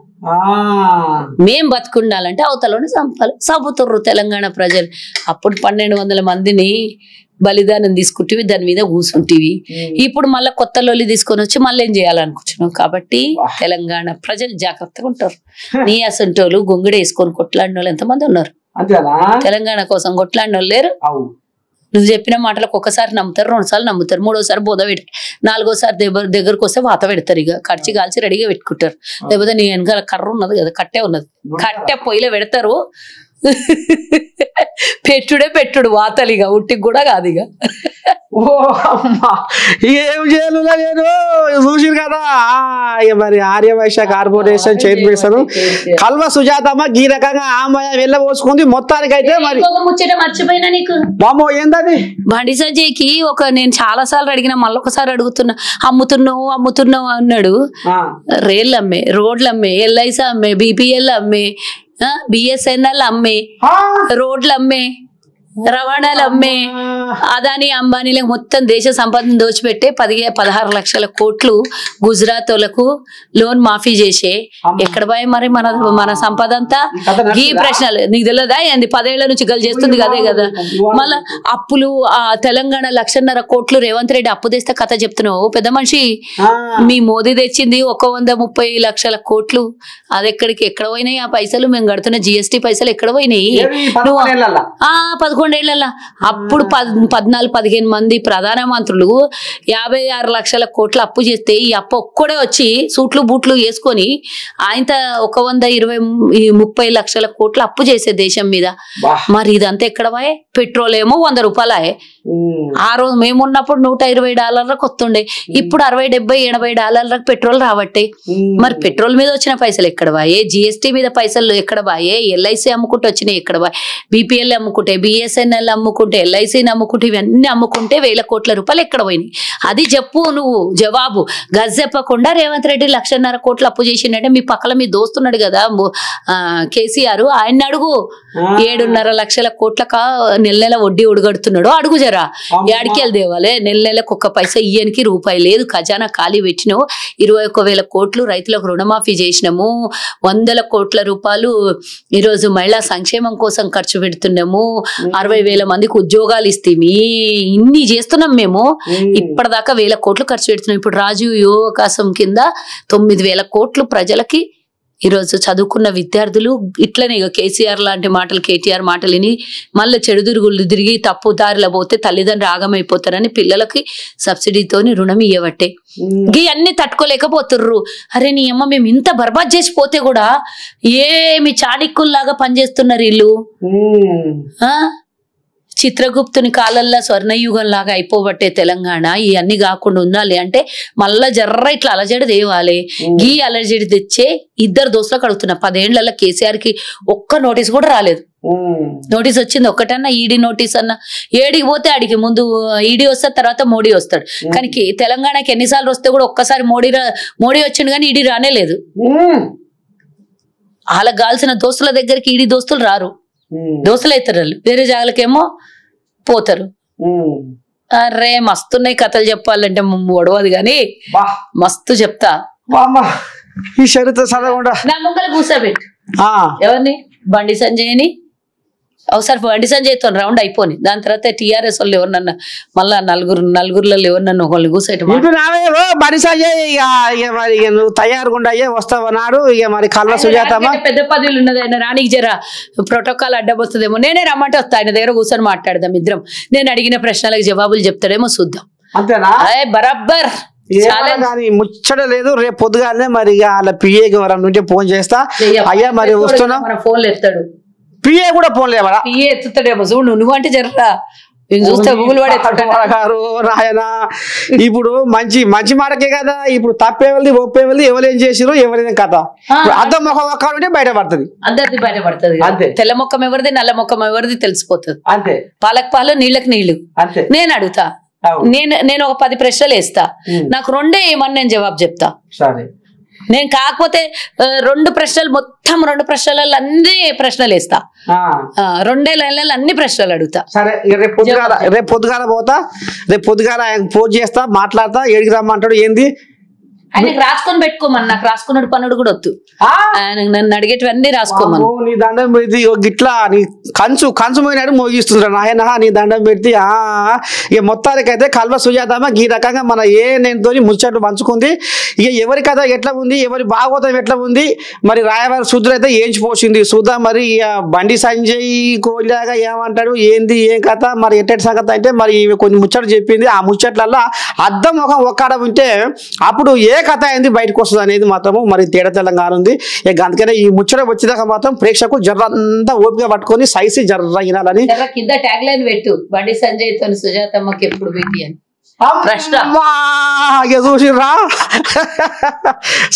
మేం బతుకుండాలంటే అవతలోనే చంపాలి. చంపుతుర్రు తెలంగాణ ప్రజలు. అప్పుడు 1200 మందిని బలిదానం తీసుకుంటేవి, దాని మీద కూసుంటివి. ఇప్పుడు మళ్ళీ కొత్త లొల్లి తీసుకొని వచ్చి మళ్ళీ ఏం చేయాలనుకుంటున్నాం. కాబట్టి తెలంగాణ ప్రజలు జాగ్రత్తగా ఉంటారు. నీ అసంటోళ్ళు గొంగుడు వేసుకొని కొట్లాడిన వాళ్ళు ఎంతమంది ఉన్నారు? తెలంగాణ కోసం కొట్లాడిన వాళ్ళు లేరు. నువ్వు చెప్పిన మాటలకు ఒకసారి నమ్ముతారు, 2 సార్లు నమ్ముతారు, 3వసారి బోధ పెట్టి 4వసారి దగ్గరకు వస్తే వాత పెడతారు. ఇక కడిచి కాల్చి రెడీగా పెట్టుకుంటారు. లేకపోతే నీ వెనకాల కర్ర ఉన్నది కదా, కట్టె ఉన్నది, కట్టె పొయ్యిలో పెడతారు. పెట్టుడు వాతలు, ఇక ఉట్టికి కూడా కాదు. ఇక ఏం చేయాలి నేను చూసిరు కదా. మరి ఆర్యవైశ్య కార్పొరేషన్ చైర్పర్సన్ కల్వ సుజాతమ్మ ఈ రకంగా ఆమె వెళ్ళబోసుకుంది. మొత్తానికైతే మరి ముచ్చట మర్చిపోయినా నీకు బామో ఏందది బండి సంజయ్కి నేను చాలా సార్లు అడిగినా, మళ్ళొకసారి అడుగుతున్నా. అమ్ముతున్నావు అన్నాడు. రైళ్ళు అమ్మే, రోడ్లు అమ్మే, ఎల్ఐసి అమ్మే, బిపిఎల్ అమ్మే, బిఎస్ఎన్ఎల్ అమ్మే, రోడ్లు అమ్మే, రవాణాలు అమ్మే, అదాని అంబానీలకు మొత్తం దేశ సంపదను దోచిపెట్టే 16 లక్షల కోట్లు గుజరాత్ వాళ్ళకు లోన్ మాఫీ చేసే. ఎక్కడ పోయి మరి మన సంపద అంతా? ఈ ప్రశ్నలు నీకు తెలియదా? ఏంది 10 ఏళ్ల నుంచి గల్ చేస్తుంది కదే కదా. మళ్ళా అప్పులు, తెలంగాణ 1,50,000 కోట్లు రేవంత్ రెడ్డి అప్పు తెస్తే కథ చెప్తున్నావు పెద్ద మనిషి. మీ మోదీ తెచ్చింది 130 లక్షల కోట్లు. అది ఎక్కడ పోయినాయి ఆ పైసలు? మేము కడుతున్న GST పైసలు ఎక్కడ పోయినాయి? 11 ఏళ్ళ అప్పుడు 14-15 మంది ప్రధానమంత్రులు 56 లక్షల కోట్ల అప్పు చేస్తే ఈ అప్పు ఒక్కడే వచ్చి సూట్లు బూట్లు వేసుకొని ఆయన 120-30 లక్షల కోట్ల అప్పు చేసే దేశం మీద. మరి ఇదంతా ఎక్కడ పోయే? పెట్రోల్ ఏమో 100 రూపాయలే. ఆ రోజు మేమున్నప్పుడు $120 వస్తుండే. ఇప్పుడు $60-70-80 పెట్రోల్ రావట్టే. మరి పెట్రోల్ మీద వచ్చిన పైసలు ఎక్కడ పోయే? GST మీద పైసలు ఎక్కడ పోయే? LIC అమ్ముకుంటే వచ్చినాయి ఎక్కడ పోయే? BPL అమ్ముకుంటే, BSNL అమ్ముకుంటే, LICని అమ్ముకుంటే, ఇవన్నీ అమ్ముకుంటే 1,000 కోట్ల రూపాయలు ఎక్కడ పోయినాయి? అది చెప్పు నువ్వు జవాబు. గజ్ చెప్పకుండా రేవంత్ రెడ్డి 1,50,000 కోట్లు అప్పు చేసిండే మీ పక్కల మీ దోస్తున్నాడు కదా కేసీఆర్, ఆయన అడుగు. 7.5 లక్షల కోట్లక నెల వడ్డీ ఒడిగడుతున్నాడు, అడుగు జరా. ఏడికెళ్ళి దేవాలే? నెలకు 1 పైసా ఇయ్యనికి రూపాయి లేదు, ఖజానా ఖాళీ పెట్టినావు. 21,000 కోట్లు రైతులకు రుణమాఫీ చేసినాము, 100 కోట్ల రూపాయలు ఈరోజు మహిళా సంక్షేమం కోసం ఖర్చు పెడుతున్నాము. ఆ 60,000 మందికి ఉద్యోగాలు ఇస్తాం, ఇన్ని చేస్తున్నాం మేము. ఇప్పటిదాకా 1,000 కోట్లు ఖర్చు పెడుతున్నాం. ఇప్పుడు రాజీవ్ యువకాశం కింద 9,000 కోట్లు ప్రజలకి. ఈరోజు చదువుకున్న విద్యార్థులు ఇట్లనే ఇక కేసీఆర్ లాంటి మాటలు, కేటీఆర్ మాటలు విని మళ్ళీ చెడుదిరుగుళ్ళు తిరిగి తప్పు దారిలో పోతే తల్లిదండ్రులు ఆగమైపోతారని పిల్లలకి సబ్సిడీతోని రుణం ఇవ్వబట్టే గీ అన్ని తట్టుకోలేకపోతుర్రు. అరే నీ అమ్మ మేము ఇంత బర్బాద్ చేసి పోతే కూడా ఏమి చాణిక్యుల్లాగా పనిచేస్తున్నారు వీళ్ళు. చిత్రగుప్తుని కాలల్లా స్వర్ణయుగం లాగా అయిపోబట్టే తెలంగాణ ఇవన్నీ కాకుండా ఉండాలి అంటే మళ్ళా జర్ర ఇట్లా అలజడి తేవాలి. గీ అలజడి తెచ్చే 2 దోస్తులకు అడుగుతున్నా. 10 ఏళ్లలో కేసీఆర్ కి ఒక్క నోటీస్ కూడా రాలేదు. నోటీస్ వచ్చింది ఒక్కటన్నా, ఈడీ నోటీస్ అన్నా. ఏడికి పోతే ఆడికి ముందు ఈడీ వస్తాడు, తర్వాత మోడీ వస్తాడు. కానీ తెలంగాణకి ఎన్నిసార్లు వస్తే కూడా ఒక్కసారి మోడీ వచ్చిండు కానీ ఈడీ రానే లేదు. వాళ్ళకి కావాల్సిన దోస్తుల దగ్గరికి ఈడీ దోస్తులు రారు, దోస్తులు అవుతారు వాళ్ళు. వేరే జాగాలకేమో పోతారు. అరే మస్తున్నాయి కథలు చెప్పాలంటే ఒడవదు కానీ మస్తు చెప్తా. ఈ చరిత్ర చదవకుండా నా ముంగల కూర్చోబెట్టు. ఎవరిని? బండి సంజయ్ని. ఒకసారి బండి సంజయ్తో రౌండ్ అయిపోయి దాని తర్వాత టీఆర్ఎస్ వాళ్ళు ఎవరినన్నా మళ్ళా నలుగురులో ఎవరినన్నా ఒకళ్ళు కూర్చోటి బండి సంజయ్ మరి నువ్వు తయారుకుండా వస్తావన్నాడు. ఇక మరి కళ్ళ సుజాతమ్మ పెద్ద పదవులు ఉన్నది, ఆయన రానికి జర ప్రోటోకాల్ అడ్డబోస్తుందేమో. నేనే రమ్మంటే వస్తా, ఆయన దగ్గర కూర్చొని మాట్లాడదాం ఇద్దరం. నేను అడిగిన ప్రశ్నలకు జవాబులు చెప్తాడేమో చూద్దాం. అంతేనా? బరాబర్ ముచ్చట లేదు. రేపు పొద్దుగానే మరి వాళ్ళ పిఏకి వరం నుండి ఫోన్ చేస్తా. అయ్యా మరి వస్తున్నా. ఫోన్లు ఎత్తాడు పిఏ కూడా ఫోన్ లేవా? పిఏ ఎత్తుతాడేమో చూడు. నువ్వు అంటే జర్రా నేను చూస్తే గూగుల్ గారు నాయన. ఇప్పుడు మంచి మంచి మాటకే కదా. ఇప్పుడు తప్పేవల్ది ఒప్పేవల్ది ఎవరేం చేసిరు ఎవరైనా కథ. అద్దం మొక్క ఒక్క ఉంటే బయటపడుతుంది, అందరిది బయటపడుతుంది. అంతే. తెల్ల మొక్కం ఎవరిది నల్ల మొక్కం ఎవరిది తెలిసిపోతుంది. అంతే. పాలకు పాలు నీళ్ళకి నీళ్లు. అంతే. నేను అడుగుతా, నేను ఒక 10 ప్రశ్నలు వేస్తా, నాకు 2 ఏమని నేను జవాబు చెప్తా. సరే. నేను కాకపోతే 2 ప్రశ్నలు మొత్తం 2 ప్రశ్నలలో అన్ని ప్రశ్నలు వేస్తా. 2 లైన్లలో అన్ని ప్రశ్నలు అడుగుతా. సరే. రేపు పొద్దుగాల పోతా. రేపు పొద్దుగాల ఆయన ఫోన్ చేస్తా, మాట్లాడతా. ఏడికి రమ్మంటాడు ఏంది ఆయనకు రాసుకొని పెట్టుకోమని. నాకు రాసుకున్నాడు పనుడు కూడా వద్దు. ఆయన నన్ను అడిగేటివన్నీ రాసుకోమని. నీ దండం పెడితే గిట్లా నీ కంచు పోయినాడు మోగిస్తుండ్రా నాయన. నీ దండం పెడితే ఇక మొత్తానికైతే కల్వ సుజాతమ్మ ఈ రకంగా మన నేనుతో ముచ్చట్లు పంచుకుంది. ఇక ఎవరి కథ ఎట్లా ఉంది, ఎవరి భాగవతం ఎట్లా ఉంది, మరి రాయవారి శుద్ధులు అయితే ఏంచిపోసింది చూద్దాం. మరి ఇక బండి సంజయ్ కోలాగా ఏమంటాడు ఏంది ఏం కథ మరి ఎట్టటి సంగతి అంటే మరి కొన్ని ముచ్చట్లు చెప్పింది. ఆ ముచ్చట్లల్లా అద్దం ముఖం ఒక్కడ ఉంటే అప్పుడు ఏ కథ అయింది బయటకు వస్తుంది అనేది మాత్రము మరి తేడా తెలంగాణ ఉంది. ఇక అందుకనే ఈ ముచ్చట వచ్చేదాకా మాత్రం ప్రేక్షకులు జర్రంతా ఓపిక పట్టుకొని సైసి జర్ర వినాలని. కింద ట్యాగ్ లైన్ పెట్టు, బండి సంజయ్ తో సుజాతమ్మకి ఎప్పుడు పెట్టి అని చూసిరా.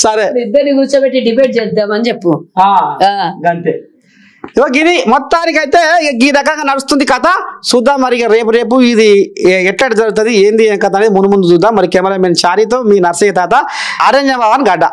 సరే, ఇద్దరిని కూర్చోబెట్టి డిబేట్ చేద్దామని చెప్పు. అంతే. ఇది మొత్తానికైతే ఈ రకంగా నడుస్తుంది కథ. చూద్దాం మరి రేపు ఇది ఎట్లా జరుగుతుంది ఏంది ఏం కథ అనేది ముందు చూద్దాం. మరి కెమెరామెన్ చారితో మీ నర్సయ్య తాత, అరణ్యభవన్ గడ్డ.